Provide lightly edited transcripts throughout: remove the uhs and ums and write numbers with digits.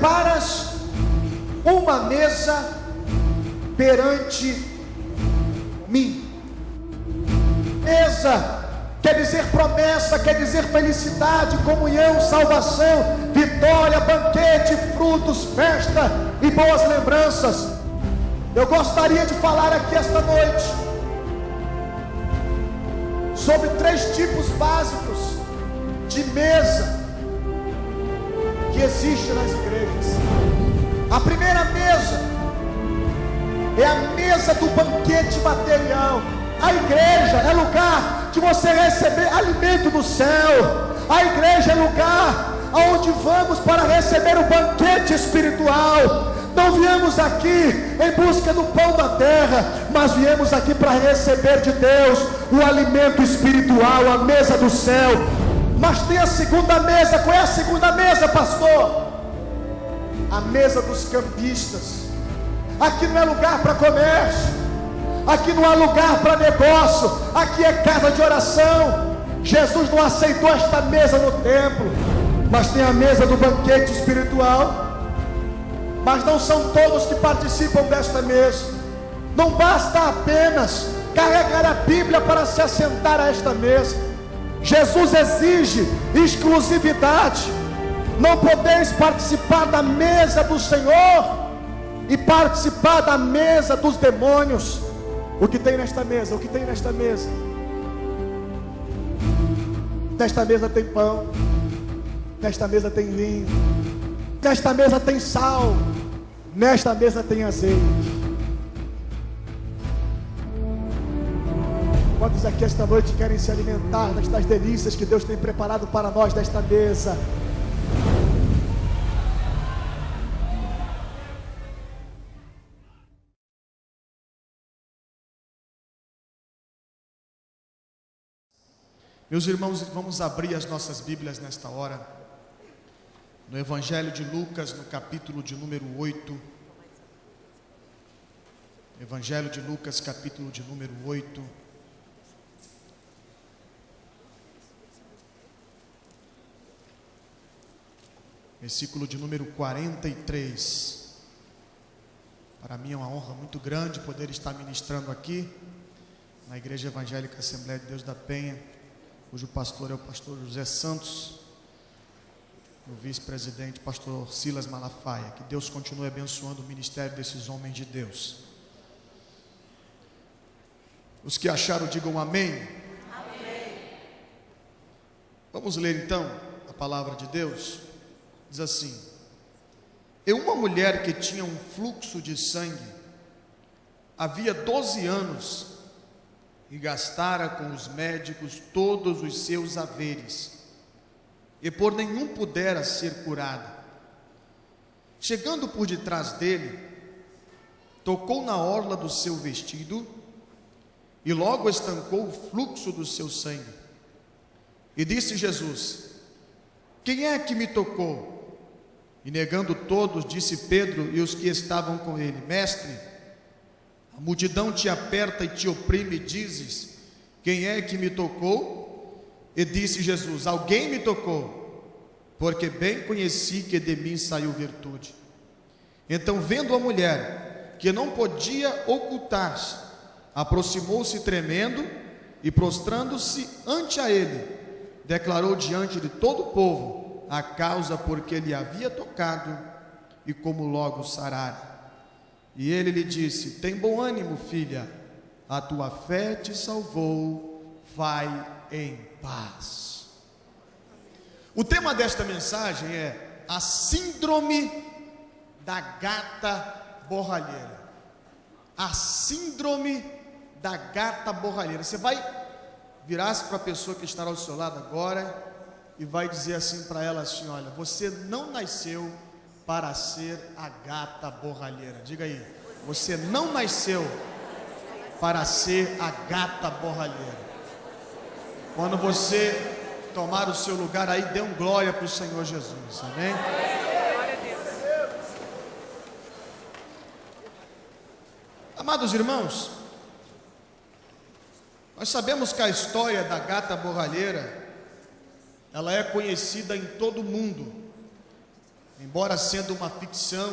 preparas uma mesa perante mim. Mesa quer dizer promessa, quer dizer felicidade, comunhão, salvação, vitória, banquete, frutos, festa e boas lembranças. Eu gostaria de falar aqui esta noite sobre 3 tipos básicos de mesa que existe nas igrejas. A primeira mesa é a mesa do banquete material. A igreja é lugar de você receber alimento do céu. A igreja é lugar onde vamos para receber o banquete espiritual. Não viemos aqui em busca do pão da terra, mas viemos aqui para receber de Deus o alimento espiritual, a mesa do céu. Mas tem a segunda mesa. Qual é a segunda mesa, pastor? A mesa dos cambistas. Aqui não é lugar para comércio, aqui não há lugar para negócio, aqui é casa de oração. Jesus não aceitou esta mesa no templo, mas tem a mesa do banquete espiritual. Mas não são todos que participam desta mesa. Não basta apenas carregar a Bíblia para se assentar a esta mesa. Jesus exige exclusividade. Não podeis participar da mesa do Senhor e participar da mesa dos demônios. O que tem nesta mesa? O que tem nesta mesa? Nesta mesa tem pão, nesta mesa tem vinho, nesta mesa tem sal, nesta mesa tem azeite. Quantos aqui esta noite querem se alimentar destas delícias que Deus tem preparado para nós desta mesa? Meus irmãos, vamos abrir as nossas Bíblias nesta hora, no Evangelho de Lucas, no capítulo de número 8. Evangelho de Lucas, capítulo de número 8. Versículo de número 43. Para mim é uma honra muito grande poder estar ministrando aqui, na Igreja Evangélica Assembleia de Deus da Penha, cujo pastor é o pastor José Santos, o vice-presidente, pastor Silas Malafaia. Que Deus continue abençoando o ministério desses homens de Deus. Os que acharam, digam amém. Amém. Vamos ler então a palavra de Deus. Diz assim: E uma mulher que tinha um fluxo de sangue, havia 12 anos, e gastara com os médicos todos os seus haveres, e por nenhum pudera ser curada. Chegando por detrás dele, tocou na orla do seu vestido, e logo estancou o fluxo do seu sangue. E disse Jesus: Quem é que me tocou? E negando todos, disse Pedro e os que estavam com ele: Mestre, a multidão te aperta e te oprime, e dizes: Quem é que me tocou? E disse Jesus: Alguém me tocou, porque bem conheci que de mim saiu virtude. Então, vendo a mulher que não podia ocultar-se, aproximou-se tremendo e, prostrando-se ante a ele, declarou diante de todo o povo a causa por que ele havia tocado e como logo sarara. E ele lhe disse: Tem bom ânimo, filha, a tua fé te salvou, vai em paz. O tema desta mensagem é a síndrome da gata borralheira. A síndrome da gata borralheira. Você vai virar-se para a pessoa que estará ao seu lado agora e vai dizer assim para ela assim: olha, você não nasceu para ser a gata borralheira. Diga aí: você não nasceu para ser a gata borralheira. Quando você tomar o seu lugar aí, dê um glória para o Senhor Jesus, amém? Amados irmãos, nós sabemos que a história da gata borralheira, ela é conhecida em todo o mundo. embora sendo uma ficção,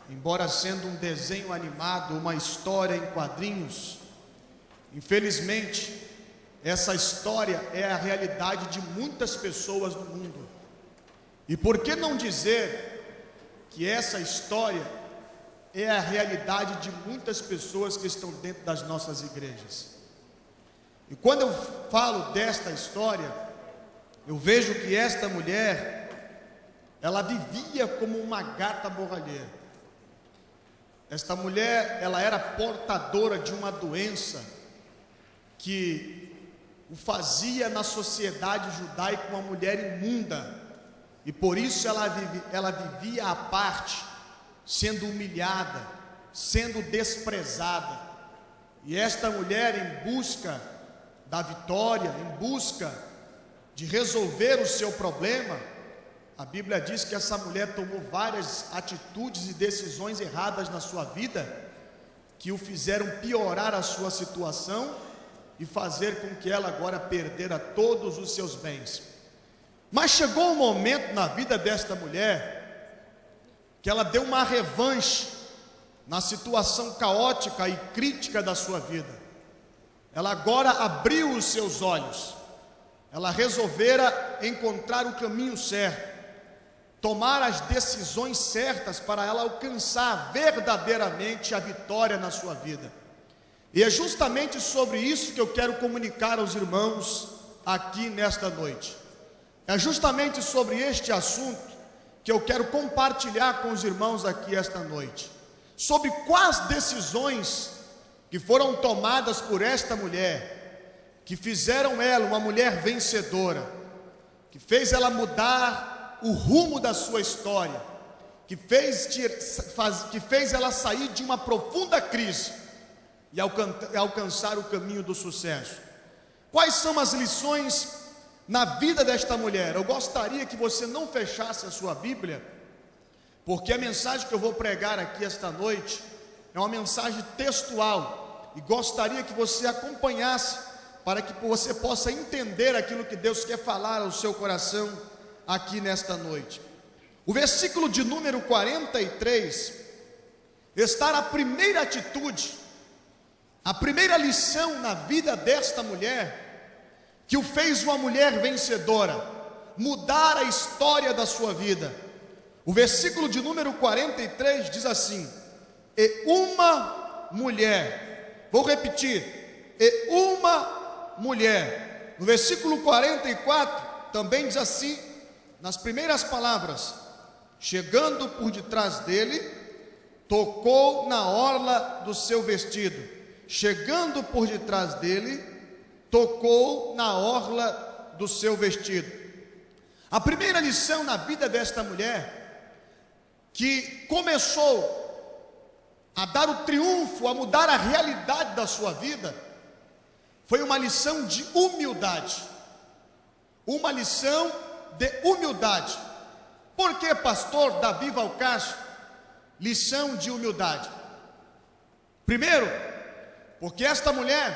embora sendo um desenho animado, uma história em quadrinhos, infelizmente, essa história é a realidade de muitas pessoas no mundo. E por que não dizer que essa história é a realidade de muitas pessoas que estão dentro das nossas igrejas? E quando eu falo desta história, eu vejo que esta mulher, ela vivia como uma gata borralheira. Esta mulher, ela era portadora de uma doença que o fazia na sociedade judaica uma mulher imunda, e por isso ela vivia à parte, sendo humilhada, sendo desprezada. E esta mulher, em busca da vitória, em busca de resolver o seu problema, a Bíblia diz que essa mulher tomou várias atitudes e decisões erradas na sua vida, que o fizeram piorar a sua situação e fazer com que ela agora perdera todos os seus bens. Mas chegou um momento na vida desta mulher que ela deu uma revanche na situação caótica e crítica da sua vida. Ela agora abriu os seus olhos, ela resolvera encontrar o caminho certo, tomar as decisões certas para ela alcançar verdadeiramente a vitória na sua vida. E é justamente sobre isso que eu quero comunicar aos irmãos aqui nesta noite. É justamente sobre este assunto que eu quero compartilhar com os irmãos aqui esta noite. Sobre quais decisões que foram tomadas por esta mulher, que fizeram ela uma mulher vencedora, que fez ela mudar o rumo da sua história, que fez ela sair de uma profunda crise e alcançar o caminho do sucesso. Quais são as lições na vida desta mulher? Eu gostaria que você não fechasse a sua Bíblia, porque a mensagem que eu vou pregar aqui esta noite é uma mensagem textual, e gostaria que você acompanhasse, para que você possa entender aquilo que Deus quer falar ao seu coração aqui nesta noite. O versículo de número 43 está a primeira atitude, a primeira lição na vida desta mulher, que o fez uma mulher vencedora, mudar a história da sua vida. O versículo de número 43 diz assim: e uma mulher, vou repetir, e uma mulher. No versículo 44 também diz assim, nas primeiras palavras: chegando por detrás dele, tocou na orla do seu vestido. Chegando por detrás dele, tocou na orla do seu vestido. A primeira lição na vida desta mulher, que começou a dar o triunfo, a mudar a realidade da sua vida, foi uma lição de humildade. Uma lição de humildade. Por que, pastor Davi Valcárcio, lição de humildade? Primeiro, porque esta mulher,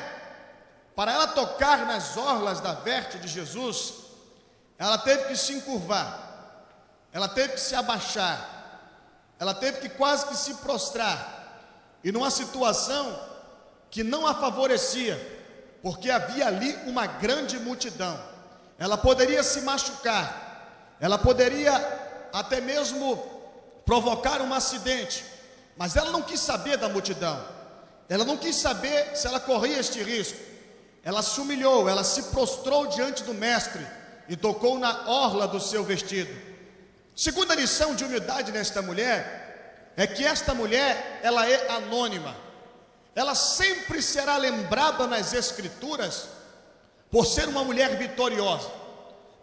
para ela tocar nas orlas da veste de Jesus, ela teve que se encurvar, ela teve que se abaixar, ela teve que quase que se prostrar, e numa situação que não a favorecia, porque havia ali uma grande multidão. Ela poderia se machucar, ela poderia até mesmo provocar um acidente, mas ela não quis saber da multidão, ela não quis saber se ela corria este risco. Ela se humilhou, ela se prostrou diante do mestre e tocou na orla do seu vestido. Segunda lição de humildade nesta mulher é que esta mulher, ela é anônima. Ela sempre será lembrada nas escrituras por ser uma mulher vitoriosa,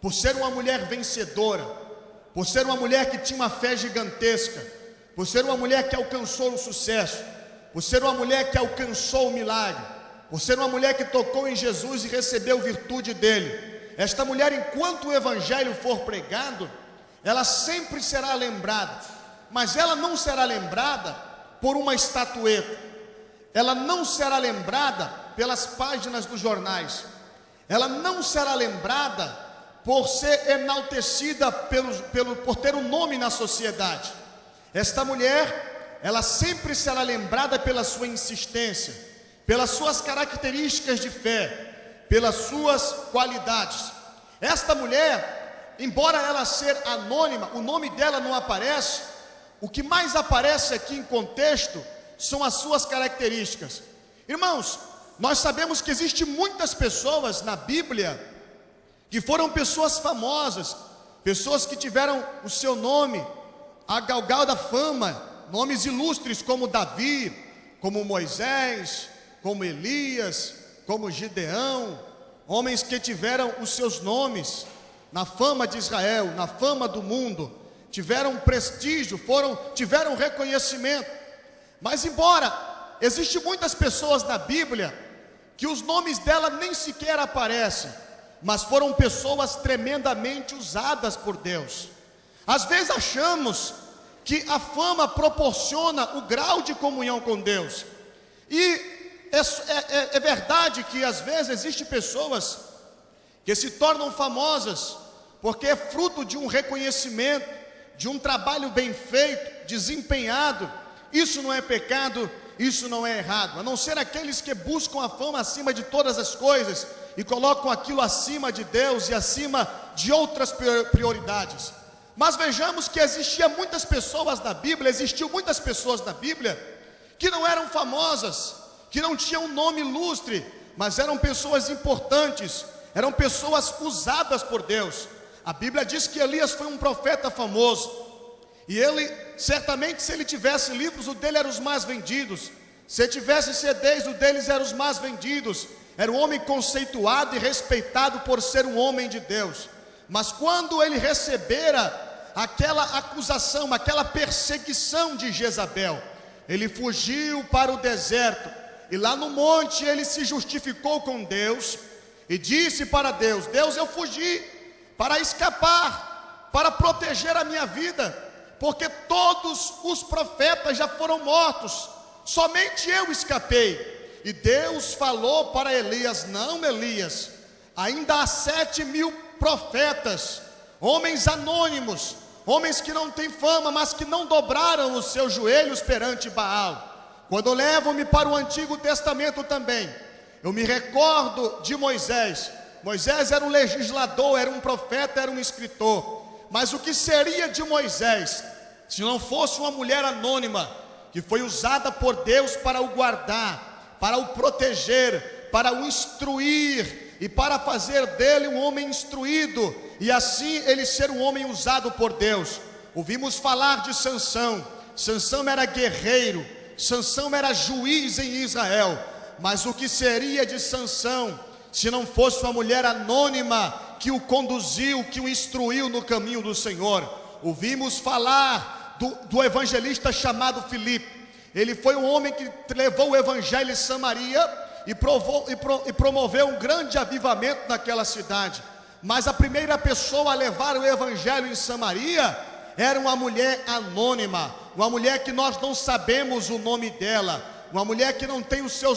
por ser uma mulher vencedora, por ser uma mulher que tinha uma fé gigantesca, por ser uma mulher que alcançou o sucesso, por ser uma mulher que alcançou o milagre, por ser uma mulher que tocou em Jesus e recebeu virtude dele. Esta mulher, enquanto o evangelho for pregado, ela sempre será lembrada, mas ela não será lembrada por uma estatueta, ela não será lembrada pelas páginas dos jornais, ela não será lembrada por ser enaltecida por ter um nome na sociedade. Esta mulher, ela sempre será lembrada pela sua insistência, pelas suas características de fé, pelas suas qualidades. Esta mulher, embora ela seja anônima, o nome dela não aparece. O que mais aparece aqui em contexto são as suas características. Irmãos, nós sabemos que existem muitas pessoas na Bíblia que foram pessoas famosas, pessoas que tiveram o seu nome a galgar da fama, nomes ilustres como Davi, como Moisés, como Elias, como Gideão, homens que tiveram os seus nomes na fama de Israel, na fama do mundo, tiveram prestígio, tiveram reconhecimento. Mas embora existem muitas pessoas na Bíblia que os nomes dela nem sequer aparecem, mas foram pessoas tremendamente usadas por Deus. Às vezes achamos que a fama proporciona o grau de comunhão com Deus, e é verdade que às vezes existem pessoas que se tornam famosas porque é fruto de um reconhecimento, de um trabalho bem feito, desempenhado. Isso não é pecado, isso não é errado, a não ser aqueles que buscam a fama acima de todas as coisas e colocam aquilo acima de Deus e acima de outras prioridades. Mas vejamos que existiam muitas pessoas na Bíblia que não eram famosas, que não tinham um nome ilustre, mas eram pessoas importantes, eram pessoas usadas por Deus. A Bíblia diz que Elias foi um profeta famoso, e ele, certamente, se ele tivesse livros, o dele era os mais vendidos. Se tivesse CDs, o deles era os mais vendidos. Era um homem conceituado e respeitado por ser um homem de Deus. Mas quando ele recebera aquela acusação, aquela perseguição de Jezabel, ele fugiu para o deserto, e lá no monte ele se justificou com Deus, e disse para Deus: Deus, eu fugi para escapar, para proteger a minha vida, porque todos os profetas já foram mortos, somente eu escapei. E Deus falou para Elias: não, Elias, ainda há 7.000 profetas, homens anônimos, homens que não têm fama, mas que não dobraram os seus joelhos perante Baal. Quando levo-me para o Antigo Testamento também, eu me recordo de Moisés. Moisés era um legislador, era um profeta, era um escritor. Mas o que seria de Moisés se não fosse uma mulher anônima que foi usada por Deus para o guardar, para o proteger, para o instruir e para fazer dele um homem instruído, e assim ele ser um homem usado por Deus? Ouvimos falar de Sansão. Sansão era guerreiro, Sansão era juiz em Israel. Mas o que seria de Sansão se não fosse uma mulher anônima que o conduziu, que o instruiu no caminho do Senhor? Ouvimos falar do evangelista chamado Filipe. Ele foi um homem que levou o evangelho em Samaria e promoveu um grande avivamento naquela cidade. Mas a primeira pessoa a levar o evangelho em Samaria era uma mulher anônima, uma mulher que nós não sabemos o nome dela, uma mulher que não tem o seu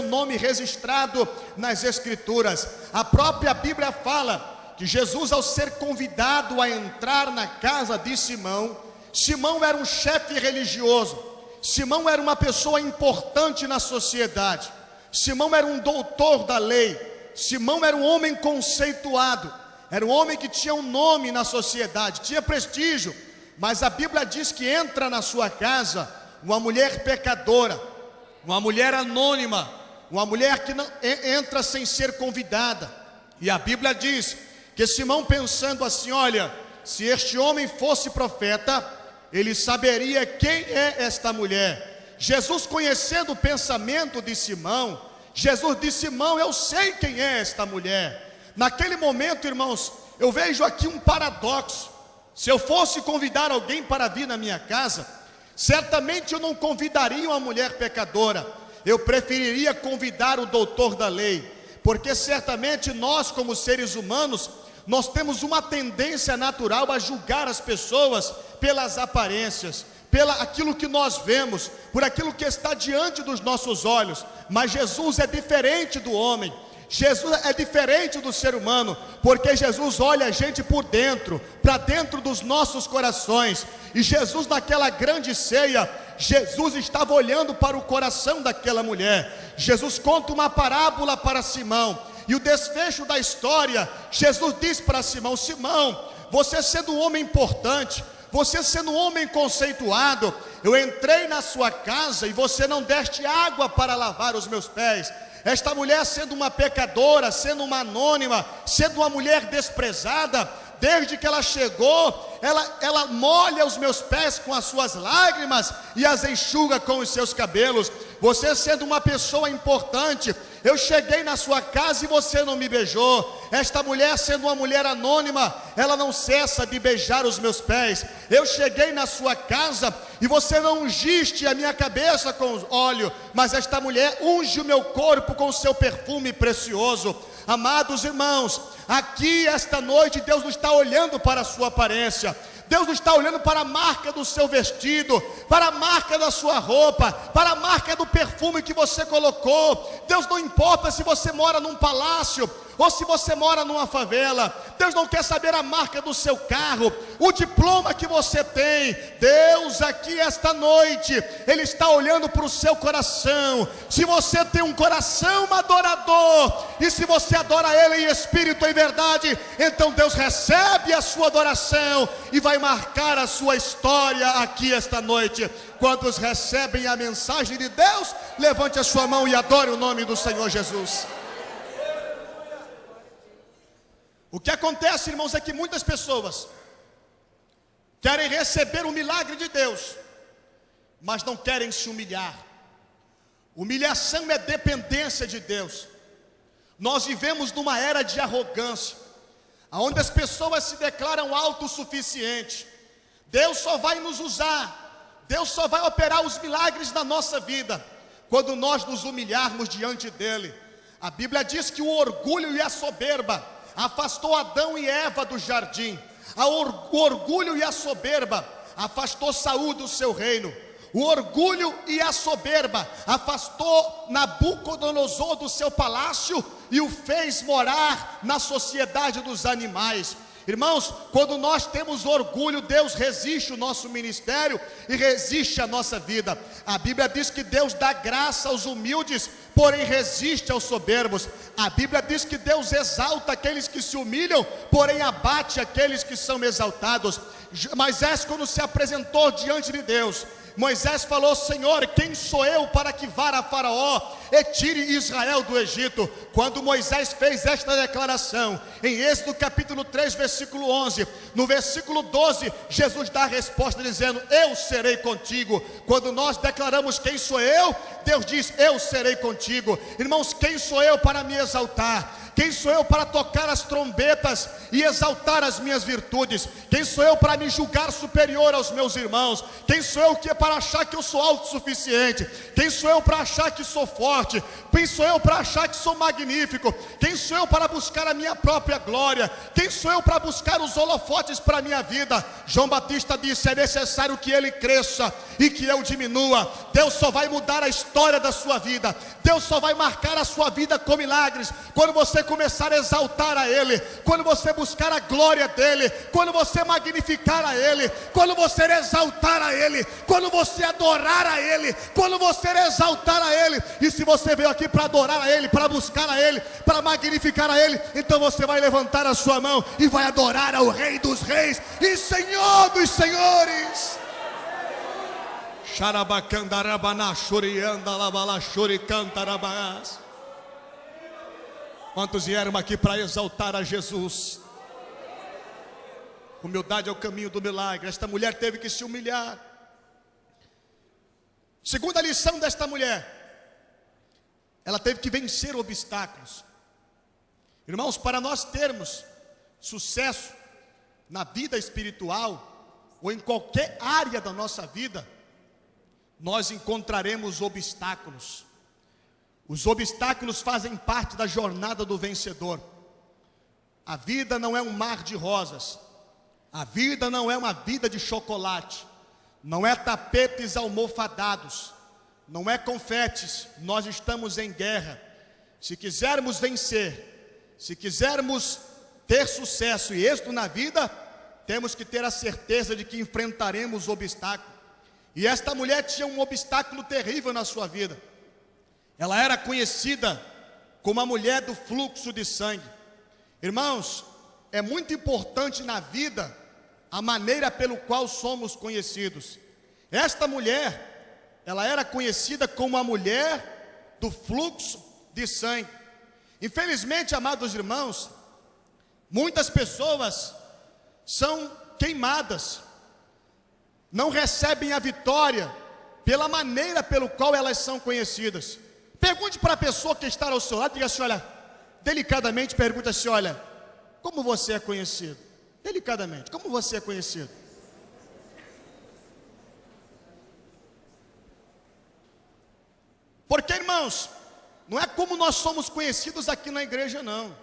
nome registrado nas Escrituras. A própria Bíblia fala que Jesus, ao ser convidado a entrar na casa de Simão, Simão era um chefe religioso, Simão era uma pessoa importante na sociedade, Simão era um doutor da lei, Simão era um homem conceituado, era um homem que tinha um nome na sociedade, tinha prestígio. Mas a Bíblia diz que entra na sua casa uma mulher pecadora, uma mulher anônima, uma mulher que não entra sem ser convidada. E a Bíblia diz que Simão, pensando assim: olha, se este homem fosse profeta, ele saberia quem é esta mulher. Jesus, conhecendo o pensamento de Simão, Jesus disse: Simão, eu sei quem é esta mulher. Naquele momento, irmãos, eu vejo aqui um paradoxo. Se eu fosse convidar alguém para vir na minha casa, certamente eu não convidaria uma mulher pecadora, eu preferiria convidar o doutor da lei, porque certamente nós, como seres humanos, nós temos uma tendência natural a julgar as pessoas pelas aparências, aquilo que nós vemos, por aquilo que está diante dos nossos olhos. Mas Jesus é diferente do homem. Jesus é diferente do ser humano, porque Jesus olha a gente por dentro, para dentro dos nossos corações. E Jesus, naquela grande ceia, Jesus estava olhando para o coração daquela mulher. Jesus conta uma parábola para Simão, e o desfecho da história, Jesus diz para Simão: Simão, você sendo um homem importante, você sendo um homem conceituado, eu entrei na sua casa e você não deste água para lavar os meus pés. Esta mulher, sendo uma pecadora, sendo uma anônima, sendo uma mulher desprezada, desde que ela chegou, ela molha os meus pés com as suas lágrimas e as enxuga com os seus cabelos. Você sendo uma pessoa importante, eu cheguei na sua casa e você não me beijou. Esta mulher, sendo uma mulher anônima, ela não cessa de beijar os meus pés. Eu cheguei na sua casa e você não ungiste a minha cabeça com óleo, mas esta mulher unge o meu corpo com o seu perfume precioso. Amados irmãos, aqui esta noite Deus não está olhando para a sua aparência, Deus não está olhando para a marca do seu vestido, para a marca da sua roupa, para a marca do perfume que você colocou. Deus não importa se você mora num palácio ou se você mora numa favela. Deus não quer saber a marca do seu carro, o diploma que você tem. Deus aqui esta noite, Ele está olhando para o seu coração. Se você tem um coração adorador, e se você adora Ele em espírito e em verdade, então Deus recebe a sua adoração e vai marcar a sua história aqui esta noite. Quantos recebem a mensagem de Deus, levante a sua mão e adore o nome do Senhor Jesus. O que acontece, irmãos, é que muitas pessoas querem receber o milagre de Deus, mas não querem se humilhar. Humilhação é dependência de Deus. Nós vivemos numa era de arrogância, onde as pessoas se declaram autossuficientes. Deus só vai nos usar, Deus só vai operar os milagres na nossa vida quando nós nos humilharmos diante dEle. A Bíblia diz que o orgulho e a soberba afastou Adão e Eva do jardim. O orgulho e a soberba afastou Saul do seu reino. O orgulho e a soberba afastou Nabucodonosor do seu palácio e o fez morar na sociedade dos animais. Irmãos, quando nós temos orgulho, Deus resiste o nosso ministério e resiste a nossa vida. A Bíblia diz que Deus dá graça aos humildes, porém resiste aos soberbos. A Bíblia diz que Deus exalta aqueles que se humilham, porém abate aqueles que são exaltados. Moisés, quando se apresentou diante de Deus, Moisés falou: Senhor, quem sou eu para que vá a Faraó e tire Israel do Egito? Quando Moisés fez esta declaração, em Êxodo capítulo 3, versículo 11, no versículo 12, Jesus dá a resposta dizendo: eu serei contigo. Quando nós declaramos quem sou eu, Deus diz: eu serei contigo. Irmãos, quem sou eu para me exaltar? Quem sou eu para tocar as trombetas e exaltar as minhas virtudes? Quem sou eu para me julgar superior aos meus irmãos? Quem sou eu para achar que eu sou autossuficiente? Quem sou eu para achar que sou forte? Quem sou eu para achar que sou magnífico? Quem sou eu para buscar a minha própria glória? Quem sou eu para buscar os holofotes para a minha vida? João Batista disse: é necessário que ele cresça e que eu diminua. Deus só vai mudar a história da sua vida, Deus só vai marcar a sua vida com milagres quando você começar a exaltar a Ele, quando você buscar a glória dEle, quando você magnificar a Ele, quando você exaltar a Ele, quando você adorar a Ele, quando você exaltar a Ele. E se você veio aqui para adorar a Ele, para buscar a Ele, para magnificar a Ele, então você vai levantar a sua mão e vai adorar ao Rei dos Reis e Senhor dos Senhores. Quantos vieram aqui para exaltar a Jesus? Humildade é o caminho do milagre. Esta mulher teve que se humilhar. Segunda lição desta mulher: ela teve que vencer obstáculos. Irmãos, para nós termos sucesso na vida espiritual ou em qualquer área da nossa vida, nós encontraremos obstáculos. Os obstáculos fazem parte da jornada do vencedor. A vida não é um mar de rosas. A vida não é uma vida de chocolate. Não é tapetes almofadados. Não é confetes. Nós estamos em guerra. Se quisermos vencer, se quisermos ter sucesso e êxito na vida, temos que ter a certeza de que enfrentaremos obstáculos. E esta mulher tinha um obstáculo terrível na sua vida. Ela era conhecida como a mulher do fluxo de sangue. Irmãos, é muito importante na vida a maneira pelo qual somos conhecidos. Esta mulher, ela era conhecida como a mulher do fluxo de sangue. Infelizmente, amados irmãos, muitas pessoas são queimadas, não recebem a vitória pela maneira pelo qual elas são conhecidas. Pergunte para a pessoa que está ao seu lado, diga assim, olha, delicadamente pergunta assim, olha, como você é conhecido? Delicadamente, como você é conhecido? Porque, irmãos, não é como nós somos conhecidos aqui na igreja, não.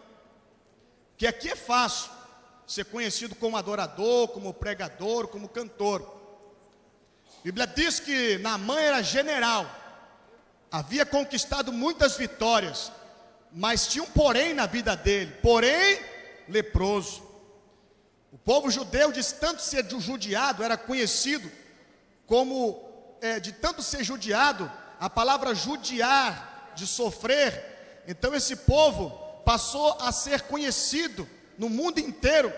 Que aqui é fácil ser conhecido como adorador, como pregador, como cantor. A Bíblia diz que Naamã era general, havia conquistado muitas vitórias, mas tinha um porém na vida dele, porém leproso. O povo judeu, de tanto ser judiado, era conhecido como, de tanto ser judiado, a palavra judiar, de sofrer, então esse povo passou a ser conhecido no mundo inteiro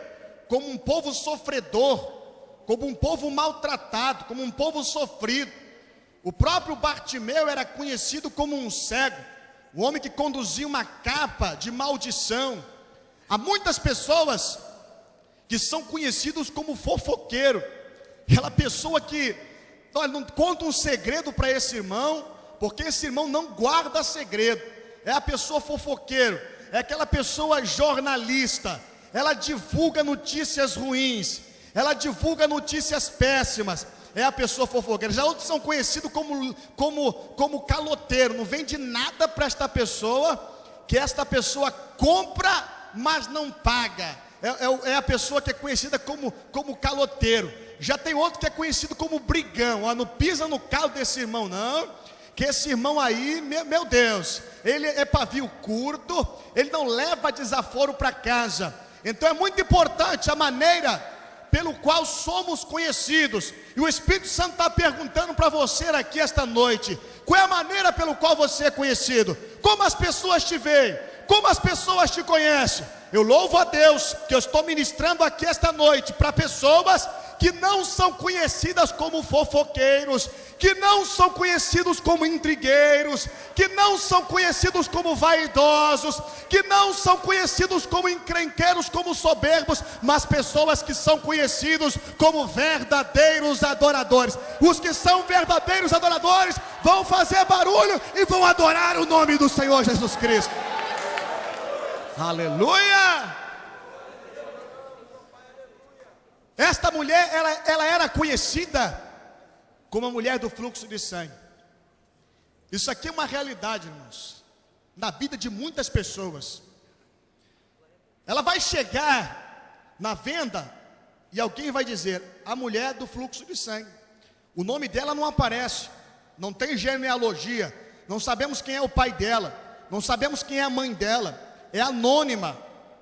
como um povo sofredor, como um povo maltratado, como um povo sofrido. O próprio Bartimeu era conhecido como um cego, um homem que conduzia uma capa de maldição. Há muitas pessoas que são conhecidos como fofoqueiro, aquela pessoa que olha, não conta um segredo para esse irmão, porque esse irmão não guarda segredo. É a pessoa fofoqueiro, é aquela pessoa jornalista, ela divulga notícias ruins, ela divulga notícias péssimas, é a pessoa fofoqueira. Já outros são conhecidos como caloteiro, não vende nada para esta pessoa, que esta pessoa compra, mas não paga. É a pessoa que é conhecida como caloteiro. Já tem outro que é conhecido como brigão. Ó, não pisa no calo desse irmão não, que esse irmão aí, meu Deus, ele é pavio curto, ele não leva desaforo para casa. Então é muito importante a maneira pelo qual somos conhecidos. E o Espírito Santo está perguntando para você aqui esta noite, qual é a maneira pelo qual você é conhecido? Como as pessoas te veem? Como as pessoas te conhecem? Eu louvo a Deus que eu estou ministrando aqui esta noite para pessoas que não são conhecidas como fofoqueiros, que não são conhecidos como intrigueiros, que não são conhecidos como vaidosos, que não são conhecidos como encrenqueiros, como soberbos, mas pessoas que são conhecidos como verdadeiros adoradores. Os que são verdadeiros adoradores vão fazer barulho e vão adorar o nome do Senhor Jesus Cristo. Aleluia! Esta mulher, ela era conhecida como a mulher do fluxo de sangue. Isso aqui é uma realidade, irmãos, na vida de muitas pessoas. Ela vai chegar na venda e alguém vai dizer, a mulher do fluxo de sangue. O nome dela não aparece, não tem genealogia, não sabemos quem é o pai dela, não sabemos quem é a mãe dela, é anônima.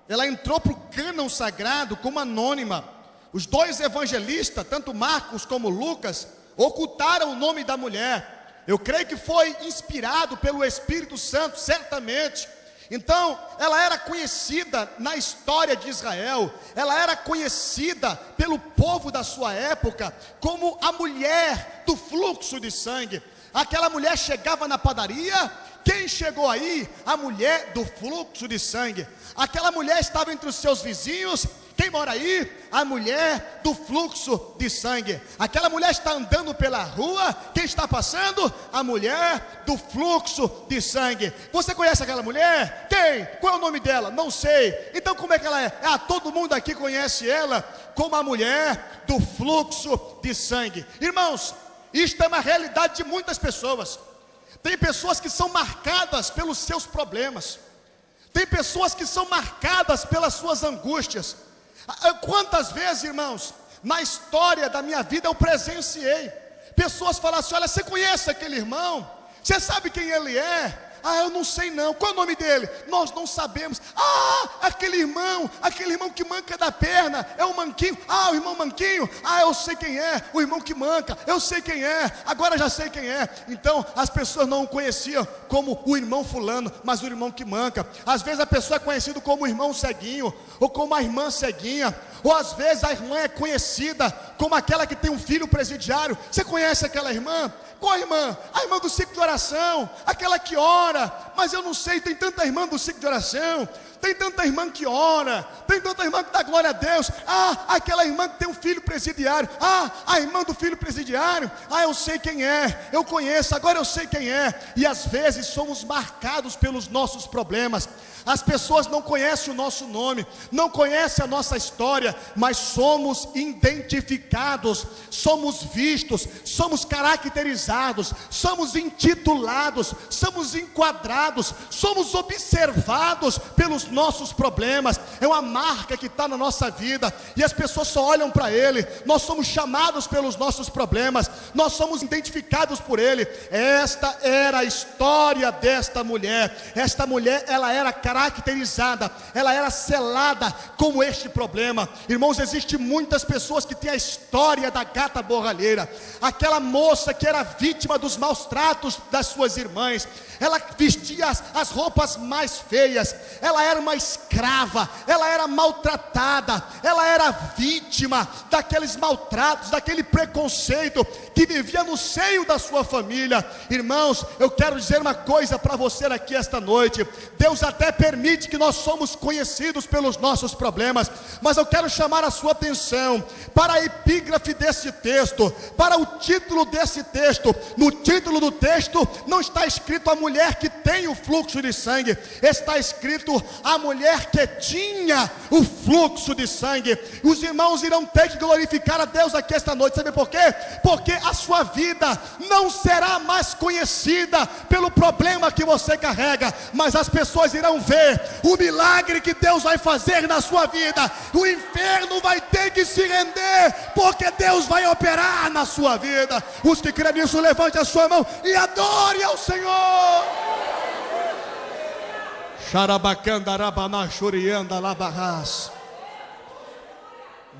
Ela entrou para o cânon sagrado como anônima. Os dois evangelistas, tanto Marcos como Lucas, ocultaram o nome da mulher. Eu creio que foi inspirado pelo Espírito Santo, certamente. Então, ela era conhecida na história de Israel, ela era conhecida pelo povo da sua época como a mulher do fluxo de sangue. Aquela mulher chegava na padaria, quem chegou aí? A mulher do fluxo de sangue. Aquela mulher estava entre os seus vizinhos, quem mora aí? A mulher do fluxo de sangue. Aquela mulher está andando pela rua, quem está passando? A mulher do fluxo de sangue. Você conhece aquela mulher? Quem? Qual é o nome dela? Não sei. Então como é que ela é? Todo mundo aqui conhece ela como a mulher do fluxo de sangue. Irmãos, isto é uma realidade de muitas pessoas. Tem pessoas que são marcadas pelos seus problemas. Tem pessoas que são marcadas pelas suas angústias. Quantas vezes, irmãos, na história da minha vida eu presenciei pessoas falarem assim, olha, você conhece aquele irmão? Você sabe quem ele é? Eu não sei não. Qual é o nome dele? Nós não sabemos. Aquele irmão que manca da perna, é o manquinho. O irmão manquinho, eu sei quem é. O irmão que manca, eu sei quem é. Agora já sei quem é. Então as pessoas não o conheciam como o irmão fulano, mas o irmão que manca. Às vezes a pessoa é conhecida como o irmão ceguinho, ou como a irmã ceguinha, ou às vezes a irmã é conhecida como aquela que tem um filho presidiário. Você conhece aquela irmã? Qual irmã? A irmã do ciclo de oração, aquela que ora. Mas eu não sei, tem tanta irmã do ciclo de oração, tem tanta irmã que ora, tem tanta irmã que dá glória a Deus. Aquela irmã que tem um filho presidiário. A irmã do filho presidiário. Eu sei quem é, eu conheço, agora eu sei quem é. E às vezes somos marcados pelos nossos problemas. As pessoas não conhecem o nosso nome, não conhecem a nossa história, mas somos identificados, somos vistos, somos caracterizados, somos intitulados, somos enquadrados, somos observados pelos nossos problemas. É uma marca que está na nossa vida, e as pessoas só olham para ele. Nós somos chamados pelos nossos problemas, nós somos identificados por ele. Esta era a história desta mulher. Esta mulher, ela era caracterizada, ela era selada com este problema. Irmãos, existem muitas pessoas que têm a história da gata borralheira. Aquela moça que era vítima dos maus tratos das suas irmãs. Ela vestia as roupas mais feias, ela era uma escrava, ela era maltratada, ela era vítima daqueles maltratos, daquele preconceito que vivia no seio da sua família. Irmãos, eu quero dizer uma coisa para você aqui esta noite. Deus até permite que nós somos conhecidos pelos nossos problemas, mas eu quero chamar a sua atenção para a epígrafe desse texto, para o título desse texto. No título do texto não está escrito a mulher que tem o fluxo de sangue, está escrito a mulher que tinha o fluxo de sangue. Os irmãos irão ter que glorificar a Deus aqui esta noite. Sabe por quê? Porque a sua vida não será mais conhecida pelo problema que você carrega, mas as pessoas irão ver o milagre que Deus vai fazer na sua vida. O inferno vai ter que se render, porque Deus vai operar na sua vida. Os que creem nisso, levante a sua mão e adore ao Senhor.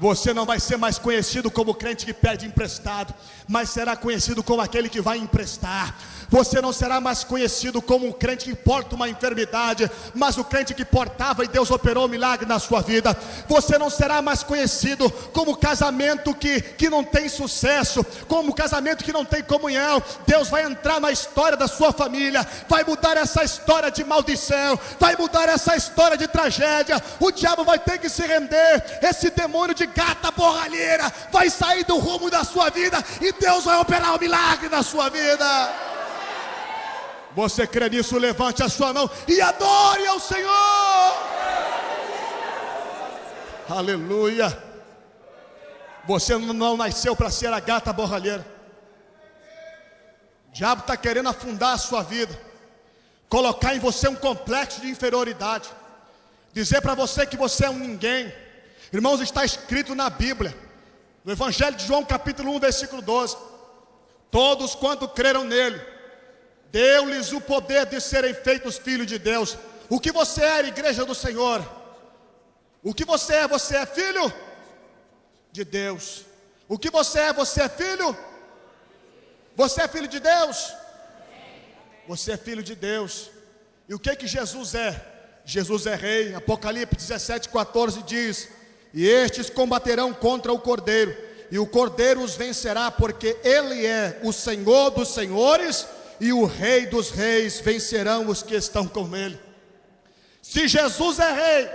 Você não vai ser mais conhecido como crente que pede emprestado, mas será conhecido como aquele que vai emprestar. Você não será mais conhecido como um crente que porta uma enfermidade, mas o crente que portava e Deus operou um milagre na sua vida. Você não será mais conhecido como casamento que não tem sucesso, como casamento que não tem comunhão. Deus vai entrar na história da sua família, vai mudar essa história de maldição, vai mudar essa história de tragédia. O diabo vai ter que se render. Esse demônio de gata borralheira vai sair do rumo da sua vida, e Deus vai operar um milagre na sua vida. Você crê nisso? Levante a sua mão e adore ao Senhor. Aleluia. Você não nasceu para ser a gata borralheira. O diabo está querendo afundar a sua vida, colocar em você um complexo de inferioridade, dizer para você que você é um ninguém. Irmãos, está escrito na Bíblia, no Evangelho de João capítulo 1 versículo 12: todos quanto creram nele, deu-lhes o poder de serem feitos filhos de Deus. O que você é, igreja do Senhor? O que você é? Você é filho de Deus. O que você é? Você é filho? Você é filho de Deus? Você é filho de Deus. E o que Jesus é? Jesus é rei. Apocalipse 17:14 diz: e estes combaterão contra o Cordeiro, e o Cordeiro os vencerá, porque ele é o Senhor dos senhores e o Rei dos reis. Vencerão os que estão com ele. Se Jesus é rei,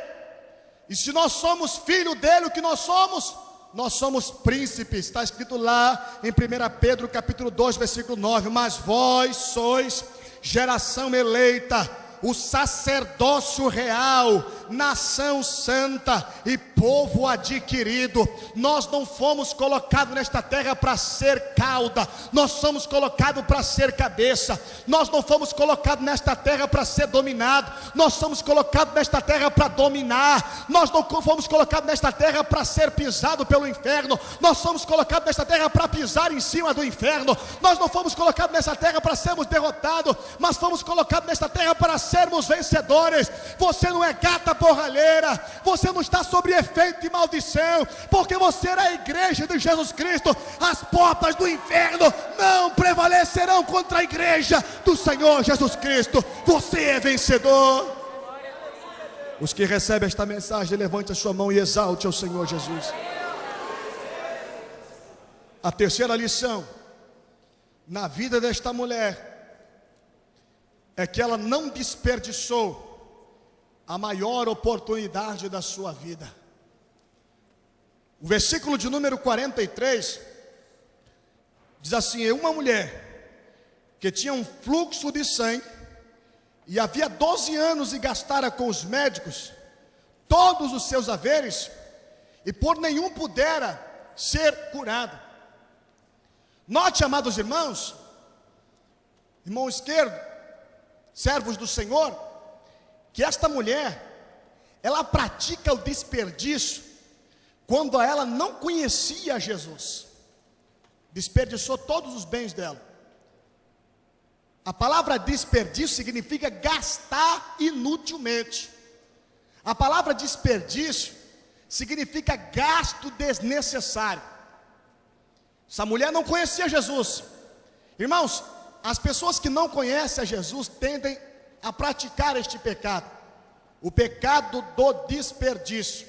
e se nós somos filho dele, o que nós somos? Nós somos príncipes. Está escrito lá em 1 Pedro capítulo 2 versículo 9: mas vós sois geração eleita, o sacerdócio real, nação santa e povo adquirido. Nós não fomos colocados nesta terra para ser cauda, nós somos colocados para ser cabeça. Nós não fomos colocados nesta terra para ser dominado, nós somos colocados nesta terra para dominar. Nós não fomos colocados nesta terra para ser pisado pelo inferno, nós somos colocados nesta terra para pisar em cima do inferno. Nós não fomos colocados nessa terra para sermos derrotados, mas fomos colocados nesta terra para sermos vencedores. Você não é gata borralheira, você não está sob efeito de maldição, porque você é a igreja de Jesus Cristo. As portas do inferno não prevalecerão contra a igreja do Senhor Jesus Cristo. Você é vencedor. Os que recebem esta mensagem, levante a sua mão e exalte ao Senhor Jesus. A terceira lição na vida desta mulher é que ela não desperdiçou a maior oportunidade da sua vida. O versículo de número 43 diz assim: é uma mulher que tinha um fluxo de sangue e havia 12 anos e gastara com os médicos todos os seus haveres, e por nenhum pudera ser curada. Note, amados irmãos, irmão esquerdo, servos do Senhor, que esta mulher, ela pratica o desperdício quando ela não conhecia Jesus. Desperdiçou todos os bens dela. A palavra desperdício significa gastar inutilmente. A palavra desperdício significa gasto desnecessário. Essa mulher não conhecia Jesus. Irmãos, as pessoas que não conhecem a Jesus tendem a praticar este pecado, o pecado do desperdício.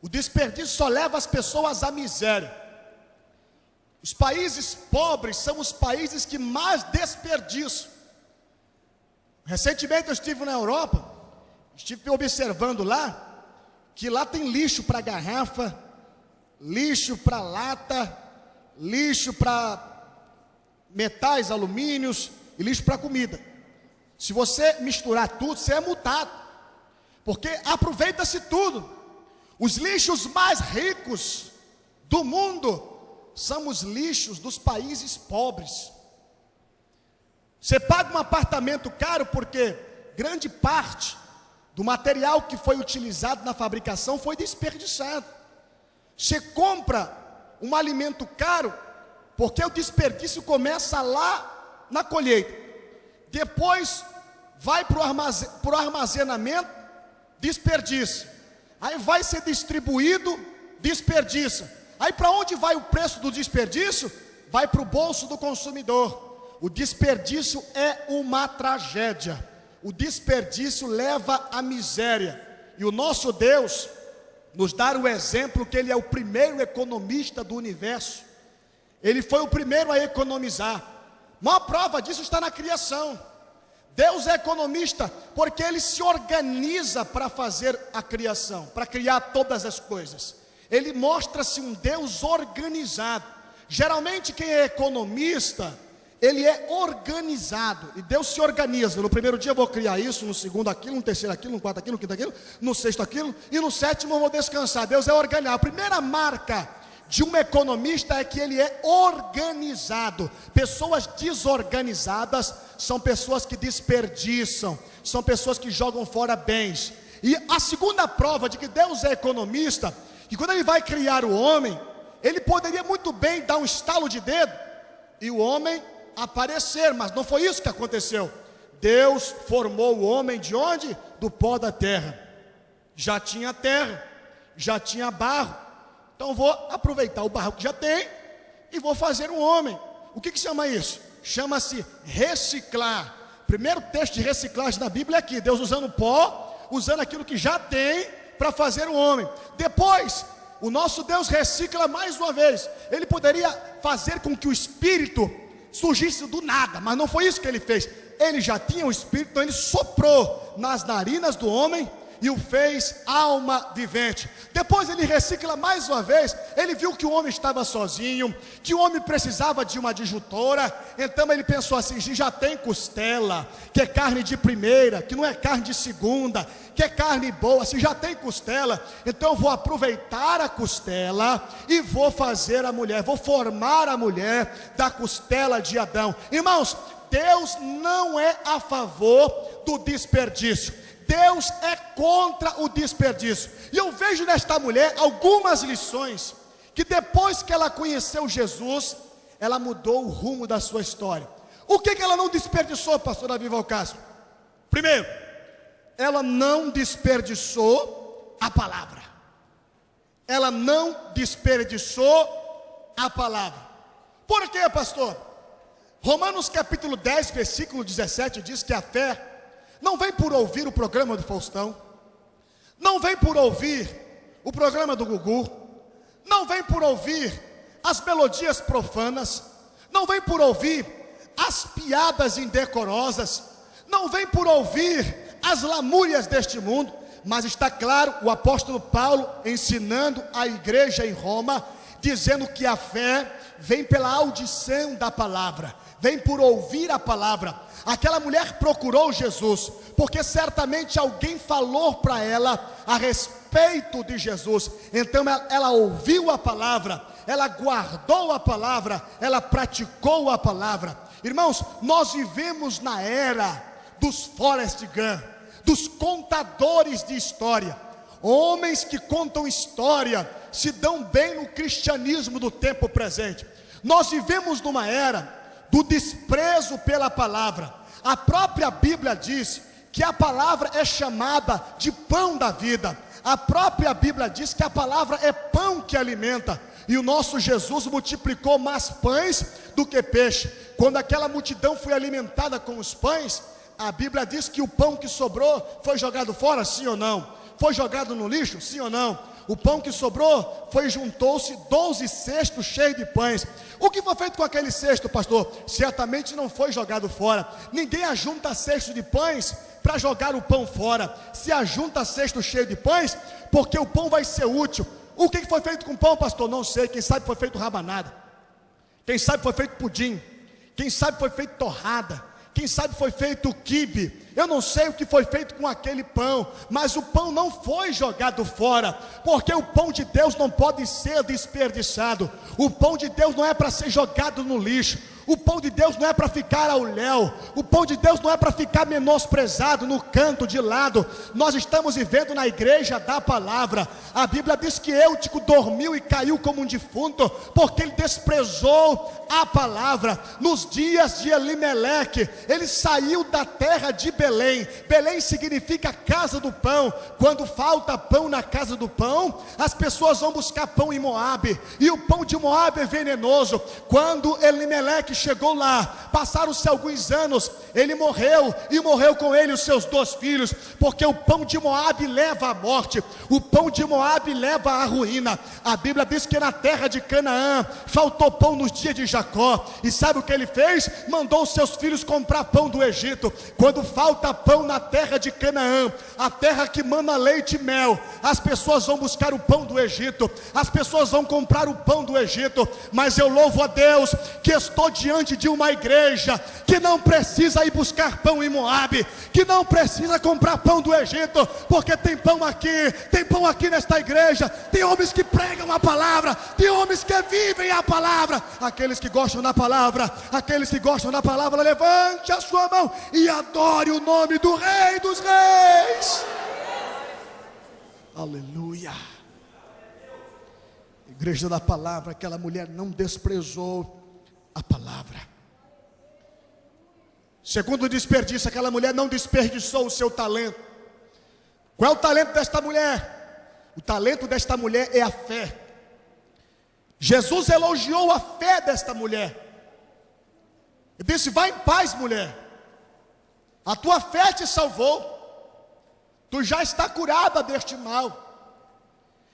O desperdício só leva as pessoas à miséria. Os países pobres são os países que mais desperdiçam. Recentemente eu estive na Europa, estive observando lá, que lá tem lixo para garrafa, lixo para lata, lixo para metais, alumínios e lixo para comida. Se você misturar tudo, você é multado, porque aproveita-se tudo. Os lixos mais ricos do mundo são os lixos dos países pobres. Você paga um apartamento caro porque grande parte do material que foi utilizado na fabricação foi desperdiçado. Você compra um alimento caro porque o desperdício começa lá na colheita, depois vai para o armazenamento, desperdício, aí vai ser distribuído, desperdício. Aí para onde vai o preço do desperdício? Vai para o bolso do consumidor. O desperdício é uma tragédia. O desperdício leva à miséria. E o nosso Deus nos dá o exemplo que Ele é o primeiro economista do universo. Ele foi o primeiro a economizar. Uma prova disso está na criação. Deus é economista porque Ele se organiza para fazer a criação, para criar todas as coisas. Ele mostra-se um Deus organizado. Geralmente quem é economista, ele é organizado, e Deus se organiza. No primeiro dia eu vou criar isso, no segundo aquilo, no terceiro aquilo, no quarto aquilo, no quinto aquilo, no sexto aquilo, e no sétimo eu vou descansar. Deus é organizado. A primeira marca de um economista é que ele é organizado. Pessoas desorganizadas são pessoas que desperdiçam, são pessoas que jogam fora bens. E a segunda prova de que Deus é economista, que quando Ele vai criar o homem, Ele poderia muito bem dar um estalo de dedo e o homem aparecer, mas não foi isso que aconteceu. Deus formou o homem de onde? Do pó da terra. Já tinha terra, já tinha barro. Então vou aproveitar o barro que já tem e vou fazer um homem. O que chama isso? Chama-se reciclar. Primeiro texto de reciclagem na Bíblia é aqui, Deus usando pó, usando aquilo que já tem para fazer um homem. Depois, o nosso Deus recicla mais uma vez. Ele poderia fazer com que o Espírito surgisse do nada, mas não foi isso que Ele fez. Ele já tinha o Espírito, então Ele soprou nas narinas do homem, e o fez alma vivente. Depois ele recicla mais uma vez. Ele viu que o homem estava sozinho, que o homem precisava de uma adjutora. Então ele pensou assim: já tem costela, que é carne de primeira, que não é carne de segunda, que é carne boa. Se já tem costela, então eu vou aproveitar a costela e vou fazer a mulher, vou formar a mulher da costela de Adão. Irmãos, Deus não é a favor do desperdício. Deus é contra o desperdício. E eu vejo nesta mulher algumas lições que depois que ela conheceu Jesus, ela mudou o rumo da sua história. O que ela não desperdiçou, pastor Davi Valcastro? Primeiro, ela não desperdiçou a palavra. Ela não desperdiçou a palavra. Por quê, pastor? Romanos capítulo 10, versículo 17 diz que a fé não vem por ouvir o programa do Faustão, não vem por ouvir o programa do Gugu, não vem por ouvir as melodias profanas, não vem por ouvir as piadas indecorosas, não vem por ouvir as lamúrias deste mundo, mas está claro o apóstolo Paulo ensinando a igreja em Roma, dizendo que a fé vem pela audição da palavra, vem por ouvir a palavra. Aquela mulher procurou Jesus, porque certamente alguém falou para ela a respeito de Jesus. Então ela ouviu a palavra, ela guardou a palavra, ela praticou a palavra. Irmãos, nós vivemos na era dos Forrest Gump, dos contadores de história. Homens que contam história se dão bem no cristianismo do tempo presente. Nós vivemos numa era do desprezo pela palavra. A própria Bíblia diz que a palavra é chamada de pão da vida. A própria Bíblia diz que a palavra é pão que alimenta. E o nosso Jesus multiplicou mais pães do que peixe. Quando aquela multidão foi alimentada com os pães, a Bíblia diz que o pão que sobrou foi jogado fora, sim ou não? Foi jogado no lixo, sim ou não? O pão que sobrou juntou-se 12 cestos cheios de pães. O que foi feito com aquele cesto, pastor? Certamente não foi jogado fora. Ninguém ajunta cesto de pães para jogar o pão fora. Se ajunta cesto cheio de pães, porque o pão vai ser útil. O que foi feito com o pão, pastor? Não sei. Quem sabe foi feito rabanada, quem sabe foi feito pudim, quem sabe foi feito torrada, quem sabe foi feito quibe. Eu não sei o que foi feito com aquele pão, mas o pão não foi jogado fora, porque o pão de Deus não pode ser desperdiçado. O pão de Deus não é para ser jogado no lixo. O pão de Deus não é para ficar ao léu. O pão de Deus não é para ficar menosprezado no canto de lado. Nós estamos vivendo na igreja da palavra. A Bíblia diz que Eutico dormiu e caiu como um defunto, porque ele desprezou a palavra. Nos dias de Elimeleque, ele saiu da terra de Belém. Belém significa casa do pão. Quando falta pão na casa do pão, as pessoas vão buscar pão em Moabe, e o pão de Moabe é venenoso. Quando Elimeleque chegou lá, passaram-se alguns anos, ele morreu, e morreu com ele os seus 2 filhos, porque o pão de Moabe leva à morte, o pão de Moabe leva à ruína. A Bíblia diz que na terra de Canaã faltou pão nos dias de Jacó, e sabe o que ele fez? Mandou os seus filhos comprar pão do Egito. Quando falta pão na terra de Canaã, a terra que mana leite e mel, as pessoas vão buscar o pão do Egito, as pessoas vão comprar o pão do Egito. Mas eu louvo a Deus que estou diante de uma igreja que não precisa ir buscar pão em Moabe, que não precisa comprar pão do Egito, porque tem pão aqui nesta igreja. Tem homens que pregam a palavra, tem homens que vivem a palavra. Aqueles que gostam da palavra, levante a sua mão e adore o nome do Rei dos Reis. Aleluia. Igreja da palavra, aquela mulher não desprezou a palavra. Segundo desperdício, aquela mulher não desperdiçou o seu talento. Qual é o talento desta mulher? O talento desta mulher é a fé. Jesus elogiou a fé desta mulher. Ele disse: vai em paz, mulher, a tua fé te salvou, tu já está curada deste mal.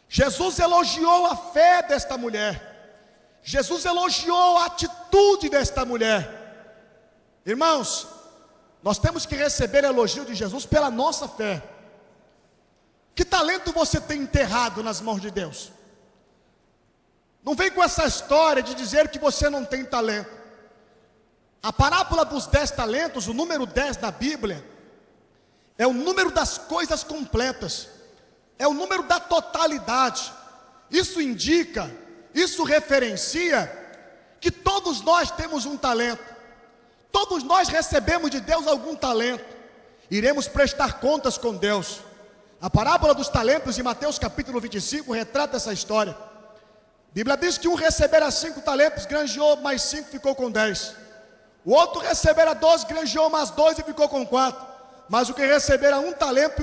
Jesus elogiou a fé desta mulher. Jesus elogiou a atitude desta mulher. Irmãos, nós temos que receber elogio de Jesus pela nossa fé. Que talento você tem enterrado nas mãos de Deus? Não vem com essa história de dizer que você não tem talento. A parábola dos 10 talentos, o número 10 da Bíblia, é o número das coisas completas, é o número da totalidade. Isso indica, isso referencia que todos nós temos um talento, todos nós recebemos de Deus algum talento, iremos prestar contas com Deus. A parábola dos talentos em Mateus capítulo 25 retrata essa história. A Bíblia diz que um recebera 5 talentos, granjeou, mais 5 ficou com 10. O outro recebera 12, granjeou mais 2 e ficou com 4. Mas o que recebera 1 talento,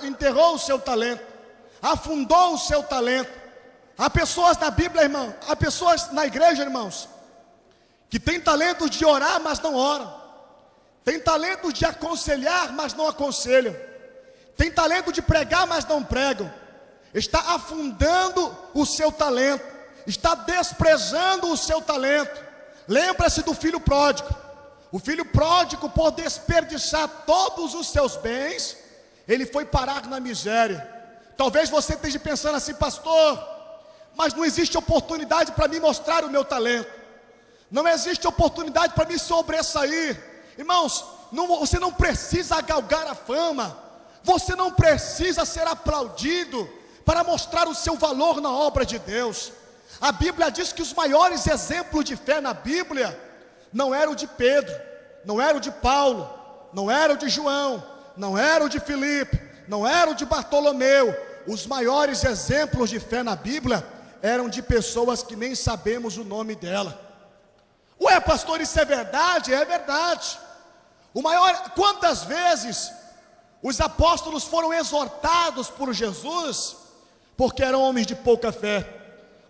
enterrou o seu talento, afundou o seu talento. Há pessoas na Bíblia, irmão, há pessoas na igreja, irmãos, que têm talentos de orar, mas não oram. Tem talentos de aconselhar, mas não aconselham. Tem talento de pregar, mas não pregam. Está afundando o seu talento, está desprezando o seu talento. Lembra-se do filho pródigo. O filho pródigo, por desperdiçar todos os seus bens, ele foi parar na miséria. Talvez você esteja pensando assim: pastor, mas não existe oportunidade para mim mostrar o meu talento, não existe oportunidade para me sobressair. Irmãos, você não precisa galgar a fama, você não precisa ser aplaudido para mostrar o seu valor na obra de Deus. A Bíblia diz que os maiores exemplos de fé na Bíblia não era o de Pedro, não era o de Paulo, não era o de João, não era o de Filipe, não era o de Bartolomeu. Os maiores exemplos de fé na Bíblia eram de pessoas que nem sabemos o nome dela. Ué, pastor, isso é verdade? É verdade. Quantas vezes os apóstolos foram exortados por Jesus, porque eram homens de pouca fé.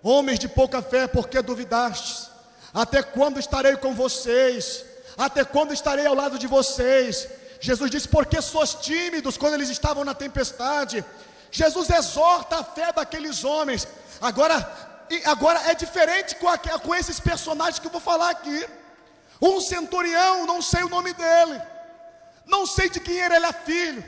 Homens de pouca fé, porque duvidastes? Até quando estarei com vocês? Até quando estarei ao lado de vocês? Jesus disse: porque sois tímidos, quando eles estavam na tempestade. Jesus exorta a fé daqueles homens. Agora é diferente com esses personagens que eu vou falar aqui. Um centurião, não sei o nome dele, não sei de quem era ele filho,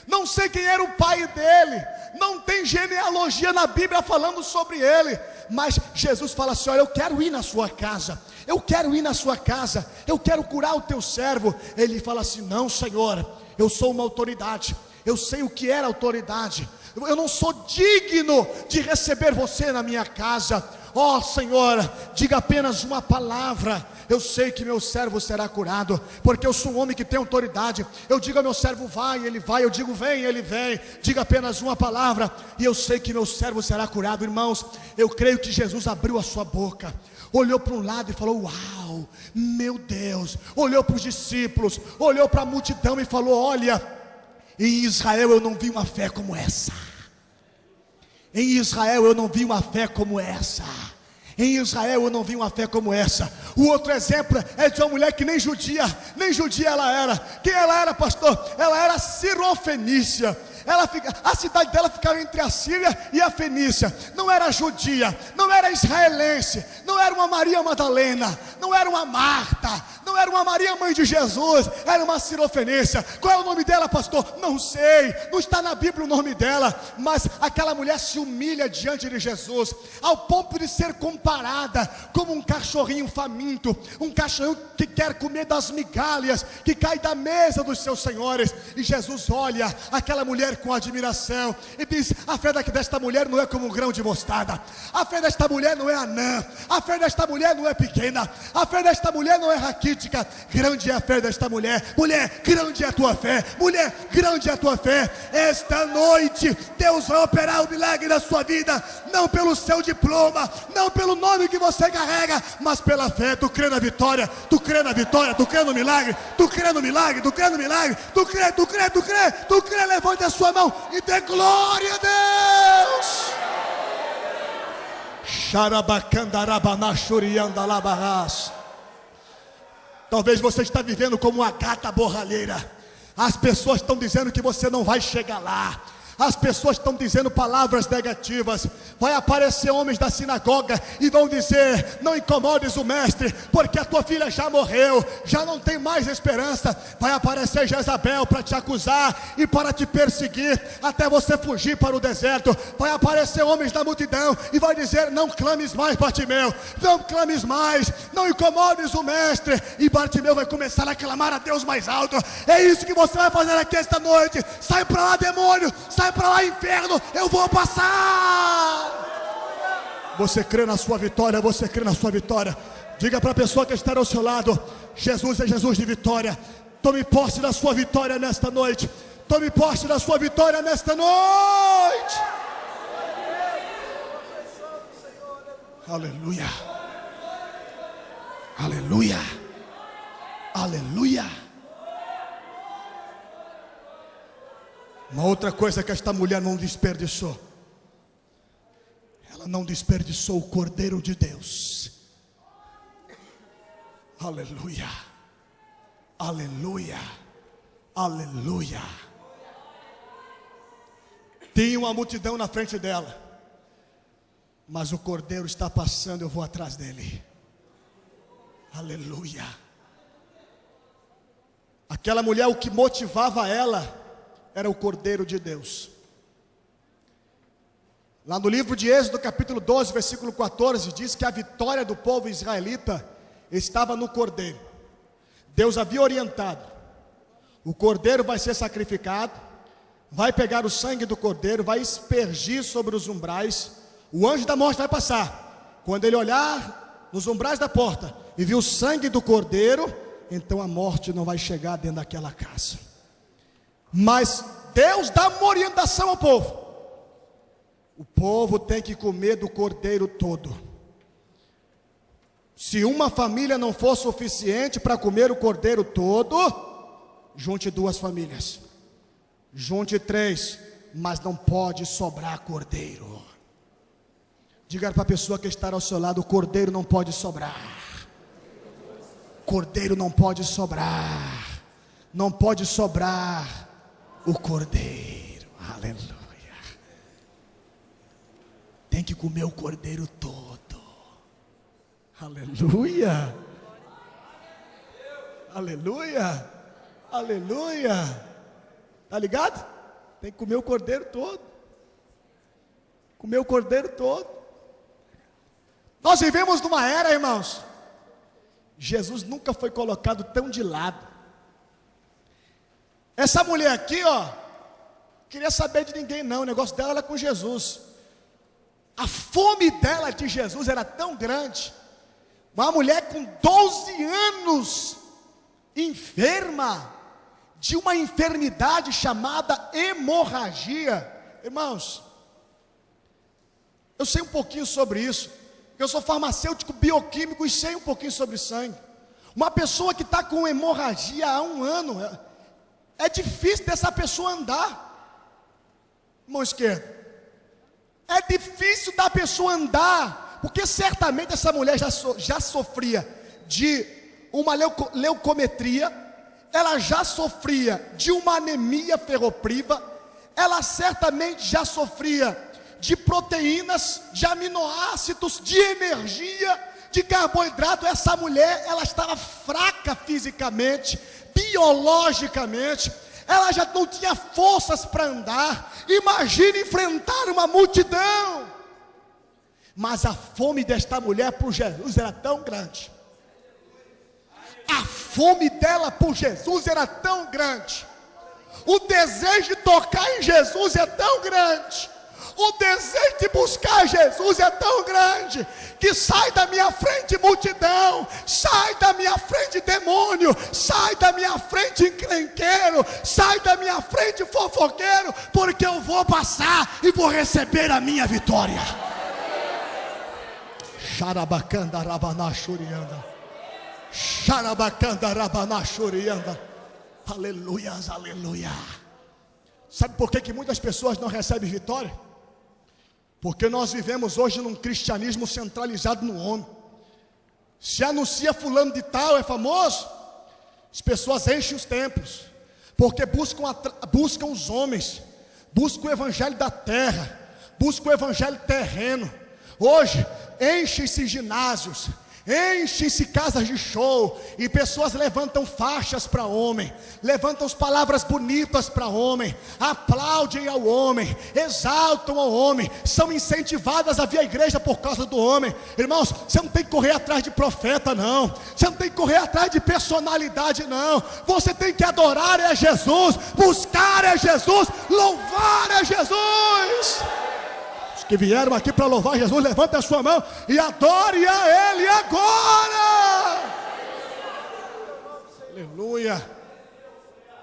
não sei quem era o pai dele, não tem genealogia na Bíblia falando sobre ele. Mas Jesus fala assim: olha, eu quero ir na sua casa, eu quero ir na sua casa, eu quero curar o teu servo. Ele fala assim: não, Senhor, eu sou uma autoridade, eu sei o que era autoridade, eu não sou digno de receber você na minha casa. Ó Senhor, diga apenas uma palavra, eu sei que meu servo será curado, porque eu sou um homem que tem autoridade. Eu digo ao meu servo: vai, ele vai. Eu digo: vem, ele vem. Diga apenas uma palavra e eu sei que meu servo será curado. Irmãos, eu creio que Jesus abriu a sua boca, olhou para um lado e falou: uau, meu Deus. Olhou para os discípulos, olhou para a multidão e falou: olha, em Israel eu não vi uma fé como essa. Em Israel eu não vi uma fé como essa. Em Israel eu não vi uma fé como essa. O outro exemplo é de uma mulher que nem judia ela era. Quem ela era, pastor? Ela era Sirofenícia. A cidade dela ficava entre a Síria e a Fenícia. Não era judia, não era israelense, não era uma Maria Madalena, não era uma Marta, não era uma Maria mãe de Jesus, era uma Sirofenícia. Qual é o nome dela, pastor? Não sei, não está na Bíblia o nome dela. Mas aquela mulher se humilha diante de Jesus, ao ponto de ser comparada como um cachorrinho faminto, um cachorrinho que quer comer das migalhas que cai da mesa dos seus senhores. E Jesus olha aquela mulher com admiração e diz: a fé desta mulher não é como um grão de mostarda, a fé desta mulher não é anã, a fé desta mulher não é pequena, a fé desta mulher não é raquítica. Grande é a fé desta mulher. Mulher, grande é a tua fé. Mulher, grande é a tua fé. Esta noite Deus vai operar o milagre na sua vida, não pelo seu diploma, não pelo nome que você carrega, mas pela fé. Tu crê na vitória, tu crê na vitória, tu crê no milagre, tu crê no milagre, tu crê no milagre, tu crê, tu crê, tu crê, tu crê. Levante a sua mão e dê glória a Deus. Talvez você está vivendo como uma gata borralheira. As pessoas estão dizendo que você não vai chegar lá. As pessoas estão dizendo palavras negativas. Vai aparecer homens da sinagoga e vão dizer: não incomodes o mestre, porque a tua filha já morreu, já não tem mais esperança. Vai aparecer Jezabel para te acusar e para te perseguir, até você fugir para o deserto. Vai aparecer homens da multidão e vai dizer: não clames mais, Bartimeu, não clames mais, não incomodes o mestre. E Bartimeu vai começar a clamar a Deus mais alto. É isso que você vai fazer aqui esta noite. Sai para lá, demônio, sai para lá, inferno, eu vou passar. Você crê na sua vitória, você crê na sua vitória. Diga para a pessoa que está ao seu lado: Jesus é Jesus de vitória. Tome posse da sua vitória nesta noite. Tome posse da sua vitória nesta noite. Aleluia. Aleluia. Aleluia. Uma outra coisa que esta mulher não desperdiçou: ela não desperdiçou o Cordeiro de Deus. Aleluia. Aleluia. Aleluia. Tem uma multidão na frente dela, mas o Cordeiro está passando, eu vou atrás dele. Aleluia. Aquela mulher, o que motivava ela era o Cordeiro de Deus. Lá no livro de Êxodo, capítulo 12, versículo 14, diz que a vitória do povo israelita estava no Cordeiro. Deus havia orientado: o Cordeiro vai ser sacrificado, vai pegar o sangue do Cordeiro, vai aspergir sobre os umbrais, o anjo da morte vai passar. Quando ele olhar nos umbrais da porta e viu o sangue do Cordeiro, então a morte não vai chegar dentro daquela casa. Mas Deus dá uma orientação ao povo: o povo tem que comer do Cordeiro todo. Se uma família não for suficiente para comer o Cordeiro todo, junte 2 famílias, junte 3, mas não pode sobrar Cordeiro. Diga para a pessoa que está ao seu lado: o Cordeiro não pode sobrar. Cordeiro não pode sobrar. Não pode sobrar o Cordeiro. Aleluia. Tem que comer o Cordeiro todo. Aleluia. Aleluia. Aleluia. Tá ligado? Tem que comer o Cordeiro todo. Comer o Cordeiro todo. Nós vivemos numa era, irmãos, Jesus nunca foi colocado tão de lado. Essa mulher aqui, ó, queria saber de ninguém não, o negócio dela era com Jesus. A fome dela de Jesus era tão grande. Uma mulher com 12 anos, enferma, de uma enfermidade chamada hemorragia. Irmãos, eu sei um pouquinho sobre isso. Eu sou farmacêutico bioquímico e sei um pouquinho sobre sangue. Uma pessoa que está com hemorragia há 1 ano, é difícil dessa pessoa andar. Mão esquerda. É difícil da pessoa andar, porque certamente essa mulher já sofria de uma leucometria, ela já sofria de uma anemia ferropriva, ela certamente já sofria de proteínas, de aminoácidos, de energia, de carboidrato. Essa mulher, ela estava fraca fisicamente, biologicamente, ela já não tinha forças para andar. Imagine enfrentar uma multidão. Mas a fome desta mulher por Jesus era tão grande. A fome dela por Jesus era tão grande. O desejo de tocar em Jesus é tão grande. O desejo de buscar Jesus é tão grande, que sai da minha frente multidão, sai da minha frente demônio, sai da minha frente encrenqueiro, sai da minha frente fofoqueiro, porque eu vou passar e vou receber a minha vitória. Xarabacanda rabanachurianda, xarabacanda rabanachurianda. Aleluias, aleluia. Sabe por que muitas pessoas não recebem vitória? Porque nós vivemos hoje num cristianismo centralizado no homem. Se anuncia fulano de tal, é famoso, as pessoas enchem os templos, porque buscam os homens, busca o evangelho da terra, busca o evangelho terreno. Hoje, enchem-se ginásios, enchem-se casas de show, e pessoas levantam faixas para homem, levantam as palavras bonitas para homem, aplaudem ao homem, exaltam ao homem, são incentivadas a vir à igreja por causa do homem. Irmãos, você não tem que correr atrás de profeta, não. Você não tem que correr atrás de personalidade, não. Você tem que adorar é Jesus, buscar é Jesus, louvar é Jesus. Que vieram aqui para louvar Jesus, levante a sua mão e adore a Ele agora. Aleluia.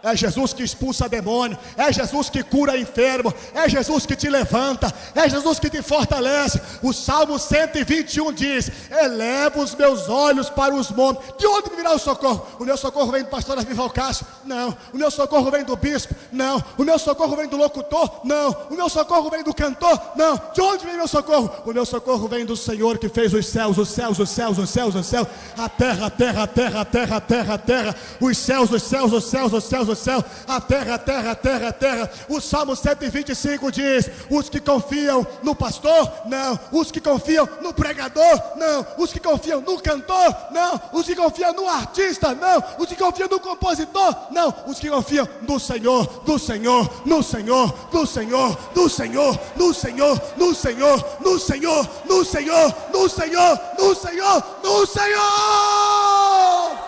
É Jesus que expulsa demônio, é Jesus que cura enfermo, é Jesus que te levanta, é Jesus que te fortalece. O Salmo 121 diz: eleva os meus olhos para os montes. De onde virá o socorro? O meu socorro vem do pastor Davi Valcácio? Não. O meu socorro vem do bispo? Não. O meu socorro vem do locutor? Não. O meu socorro vem do cantor? Não. De onde vem meu socorro? O meu socorro vem do Senhor que fez os céus, os céus, os céus, os céus, os céus, a terra, a terra, a terra, a terra, a terra, a terra, os céus, os céus, os céus, os céus, o céu, a terra, a terra, a terra, a terra. O Salmo 125 diz: os que confiam no pastor, não. Os que confiam no pregador, não. Os que confiam no cantor, não. Os que confiam no artista, não. Os que confiam no compositor, não. Os que confiam no Senhor, do Senhor, no Senhor, do Senhor, do Senhor, no Senhor, no Senhor, no Senhor, no Senhor, no Senhor, no Senhor, no Senhor.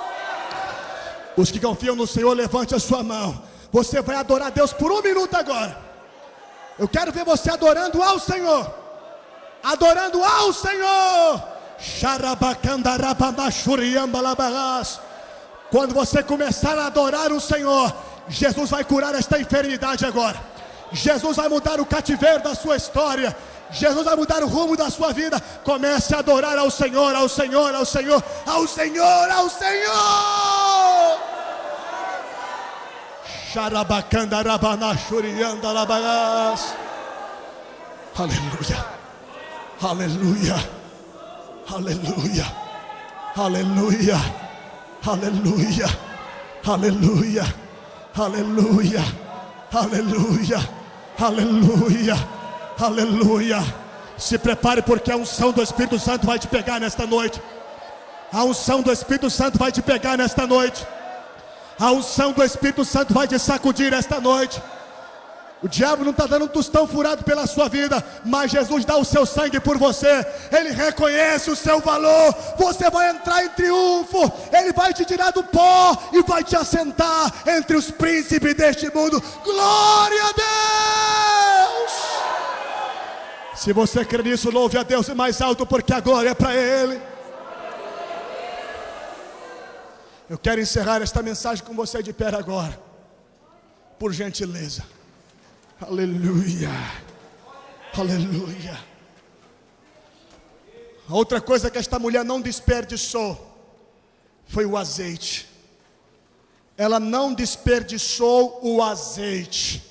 Os que confiam no Senhor, levante a sua mão. Você vai adorar a Deus por 1 minuto agora. Eu quero ver você adorando ao Senhor. Adorando ao Senhor. Quando você começar a adorar o Senhor, Jesus vai curar esta enfermidade agora. Jesus vai mudar o cativeiro da sua história. Jesus vai mudar o rumo da sua vida. Comece a adorar ao Senhor, ao Senhor, ao Senhor, ao Senhor, ao Senhor. Aleluia, aleluia, aleluia, aleluia, aleluia, aleluia, aleluia, aleluia, aleluia, aleluia. Se prepare, porque a unção do Espírito Santo vai te pegar nesta noite. A unção do Espírito Santo vai te pegar nesta noite. A unção do Espírito Santo vai te sacudir esta noite. O diabo não está dando um tostão furado pela sua vida, mas Jesus dá o seu sangue por você. Ele reconhece o seu valor. Você vai entrar em triunfo. Ele vai te tirar do pó e vai te assentar entre os príncipes deste mundo. Glória a Deus! Se você crê nisso, louve a Deus mais alto, porque a glória é para Ele. Eu quero encerrar esta mensagem com você de pé agora, por gentileza. Aleluia, aleluia. A outra coisa que esta mulher não desperdiçou foi o azeite. Ela não desperdiçou o azeite.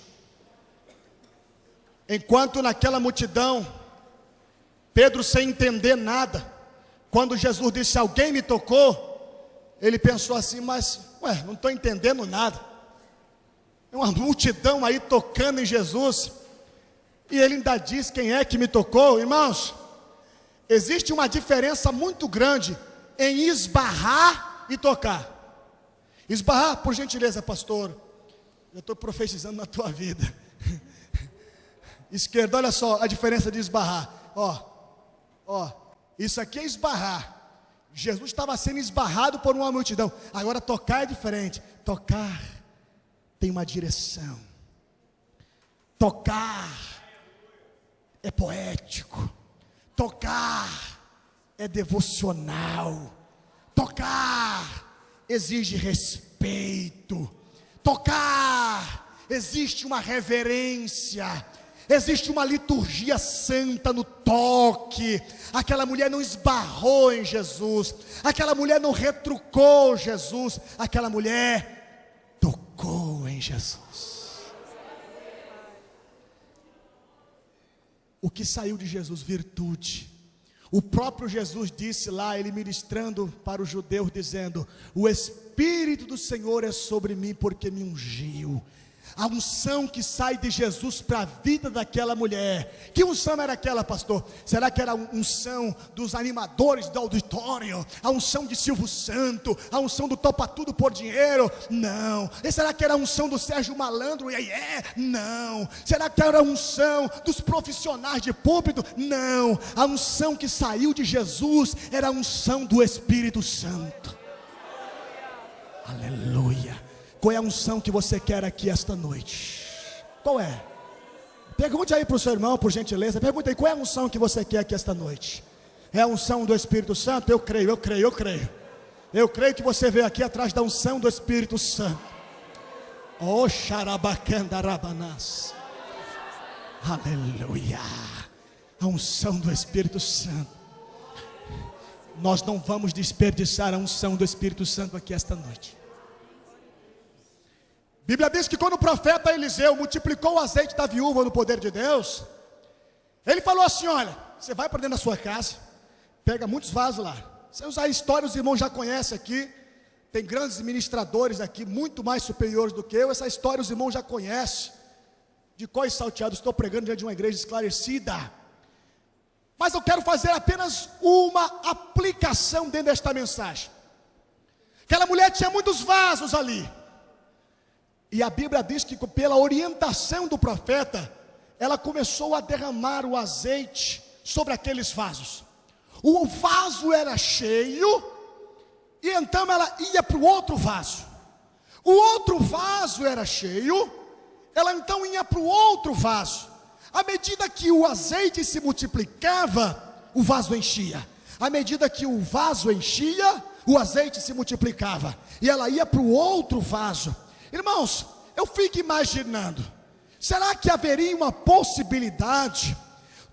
Enquanto naquela multidão, Pedro, sem entender nada, quando Jesus disse: alguém me tocou, ele pensou assim: mas, não estou entendendo nada. É uma multidão aí tocando em Jesus, e ele ainda diz: quem é que me tocou? Irmãos, existe uma diferença muito grande em esbarrar e tocar. Esbarrar, por gentileza, pastor, eu estou profetizando na tua vida. Esquerda, olha só a diferença de esbarrar. Isso aqui é esbarrar. Jesus estava sendo esbarrado por uma multidão. Agora tocar é diferente. Tocar tem uma direção. Tocar é poético. Tocar é devocional. Tocar exige respeito. Tocar existe uma reverência. Existe uma liturgia santa no toque. Aquela mulher não esbarrou em Jesus. Aquela mulher não retrucou Jesus. Aquela mulher tocou em Jesus. O que saiu de Jesus? Virtude. O próprio Jesus disse lá, ele ministrando para os judeus, dizendo: o Espírito do Senhor é sobre mim, porque me ungiu. A unção que sai de Jesus para a vida daquela mulher. Que unção era aquela, pastor? Será que era a unção dos animadores do auditório? A unção de Silvio Santo? A unção do topa tudo por dinheiro? Não. E será que era a unção do Sérgio Malandro? Não. Será que era a unção dos profissionais de púlpito? Não. A unção que saiu de Jesus era a unção do Espírito Santo. Aleluia. Qual é a unção que você quer aqui esta noite? Qual é? Pergunte aí para o seu irmão, por gentileza. Pergunte aí, qual é a unção que você quer aqui esta noite? É a unção do Espírito Santo? Eu creio. Eu creio que você veio aqui atrás da unção do Espírito Santo. Oh, xarabacandarabanás. Aleluia. A unção do Espírito Santo. Nós não vamos desperdiçar a unção do Espírito Santo aqui esta noite. A Bíblia diz que quando o profeta Eliseu multiplicou o azeite da viúva no poder de Deus, ele falou assim: olha, você vai para dentro da sua casa, pega muitos vasos lá. Você usar a história, os irmãos já conhecem aqui. Tem grandes ministradores aqui, muito mais superiores do que eu. Essa história os irmãos já conhecem. De cor e salteado, estou pregando diante de uma igreja esclarecida. Mas eu quero fazer apenas uma aplicação dentro desta mensagem. Aquela mulher tinha muitos vasos ali. E a Bíblia diz que pela orientação do profeta, ela começou a derramar o azeite sobre aqueles vasos. O vaso era cheio, e então ela ia para o outro vaso. O outro vaso era cheio, ela então ia para o outro vaso. À medida que o azeite se multiplicava, o vaso enchia. À medida que o vaso enchia, o azeite se multiplicava. E ela ia para o outro vaso. Irmãos, eu fico imaginando, será que haveria uma possibilidade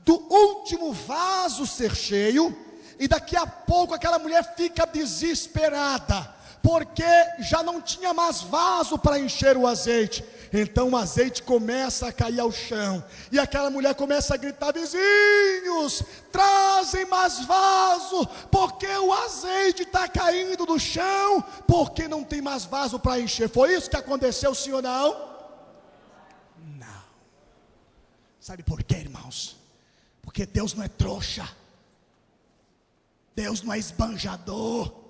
do último vaso ser cheio, e daqui a pouco aquela mulher fica desesperada, porque já não tinha mais vaso para encher o azeite? Então o azeite começa a cair ao chão, e aquela mulher começa a gritar: vizinhos, trazem mais vaso, porque o azeite está caindo do chão, porque não tem mais vaso para encher. Foi isso que aconteceu, sim ou não? Não. Sabe por quê, irmãos? Porque Deus não é trouxa, Deus não é esbanjador.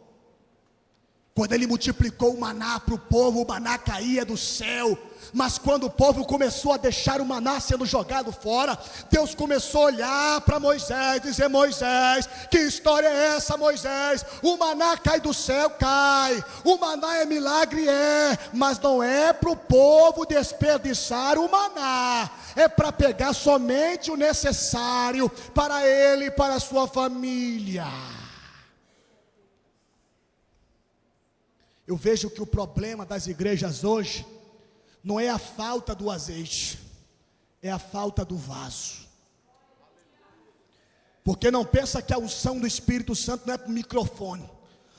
Quando ele multiplicou o maná para o povo, o maná caía do céu. Mas quando o povo começou a deixar o maná sendo jogado fora, Deus começou a olhar para Moisés, dizer: Moisés, que história é essa, Moisés? O maná cai do céu? Cai. O maná é milagre? É. Mas não é para o povo desperdiçar o maná. É para pegar somente o necessário para ele e para a sua família. Eu vejo que o problema das igrejas hoje não é a falta do azeite, é a falta do vaso. Porque não pensa que a unção do Espírito Santo não é para o microfone,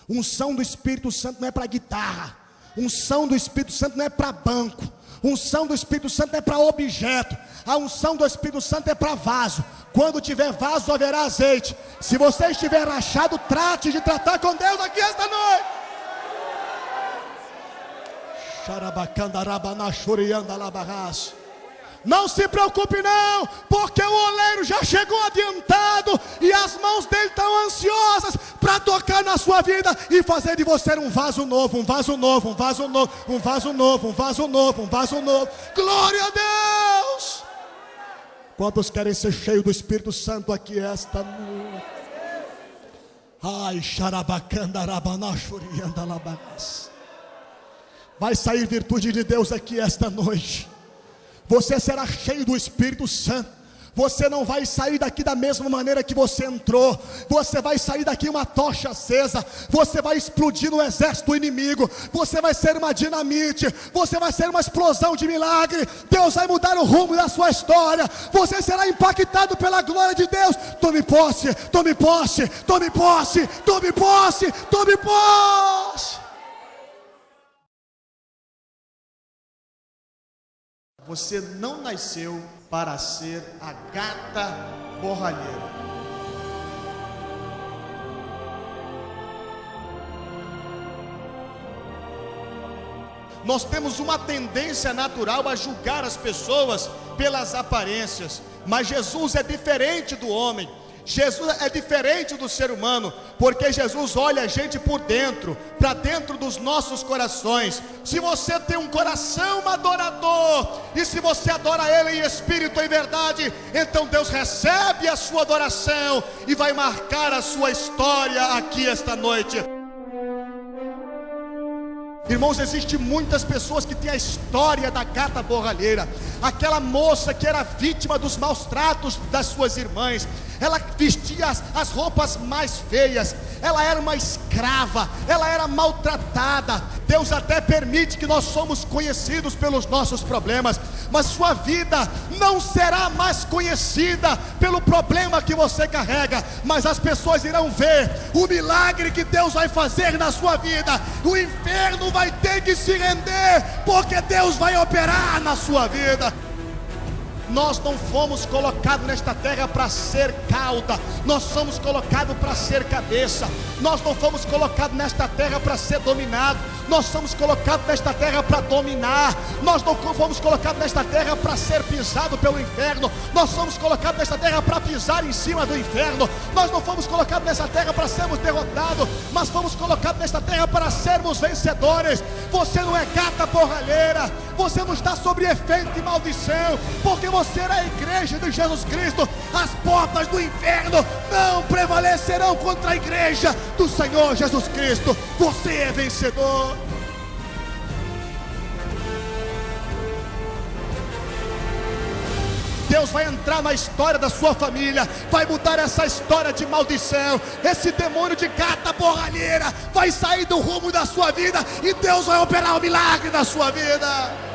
unção do Espírito Santo não é para guitarra, unção do Espírito Santo não é para banco, unção do Espírito Santo não é para objeto, a unção do Espírito Santo é para vaso. Quando tiver vaso, haverá azeite. Se você estiver rachado, trate de tratar com Deus aqui esta noite. Não se preocupe não, porque o oleiro já chegou adiantado, e as mãos dele estão ansiosas para tocar na sua vida e fazer de você um vaso novo, um vaso novo, um vaso novo, um vaso novo, um vaso novo, um vaso novo. Glória a Deus! Quantos querem ser cheios do Espírito Santo aqui esta noite? Ai, xarabacandarabanaxuriandalabagas. Vai sair virtude de Deus aqui esta noite. Você será cheio do Espírito Santo. Você não vai sair daqui da mesma maneira que você entrou. Você vai sair daqui uma tocha acesa. Você vai explodir no exército inimigo. Você vai ser uma dinamite. Você vai ser uma explosão de milagre. Deus vai mudar o rumo da sua história. Você será impactado pela glória de Deus. Tome posse, tome posse, tome posse, tome posse, tome posse. Você não nasceu para ser a gata borralheira. nós temos uma tendência natural a julgar as pessoas pelas aparências, mas Jesus é diferente do homem. Jesus é diferente do ser humano, porque Jesus olha a gente por dentro, para dentro dos nossos corações. Se você tem um coração adorador, e se você adora Ele em espírito e em verdade, então Deus recebe a sua adoração e vai marcar a sua história aqui esta noite. Irmãos, existem muitas pessoas que têm a história da gata borralheira, aquela moça que era vítima dos maus tratos das suas irmãs. Ela vestia as roupas mais feias, ela era uma escrava, ela era maltratada. Deus até permite que nós somos conhecidos pelos nossos problemas, mas sua vida não será mais conhecida pelo problema que você carrega, mas as pessoas irão ver o milagre que Deus vai fazer na sua vida. O inferno vai ter que se render, porque Deus vai operar na sua vida. Nós não fomos colocados nesta terra para ser cauda, nós somos colocados para ser cabeça. Nós não fomos colocados nesta terra para ser dominado, nós somos colocados nesta terra para dominar. Nós não fomos colocados nesta terra para ser pisado pelo inferno, nós somos colocados nesta terra para pisar em cima do inferno. Nós não fomos colocados nesta terra para sermos derrotados, mas fomos colocados nesta terra para sermos vencedores. Você não é gata borralheira, você não está sob efeito de maldição, porque você é a igreja de Jesus Cristo. As portas do inferno não prevalecerão contra a igreja do Senhor Jesus Cristo. Você é vencedor. Deus vai entrar na história da sua família, vai mudar essa história de maldição. Esse demônio de gata borralheira vai sair do rumo da sua vida, e Deus vai operar o milagre na sua vida.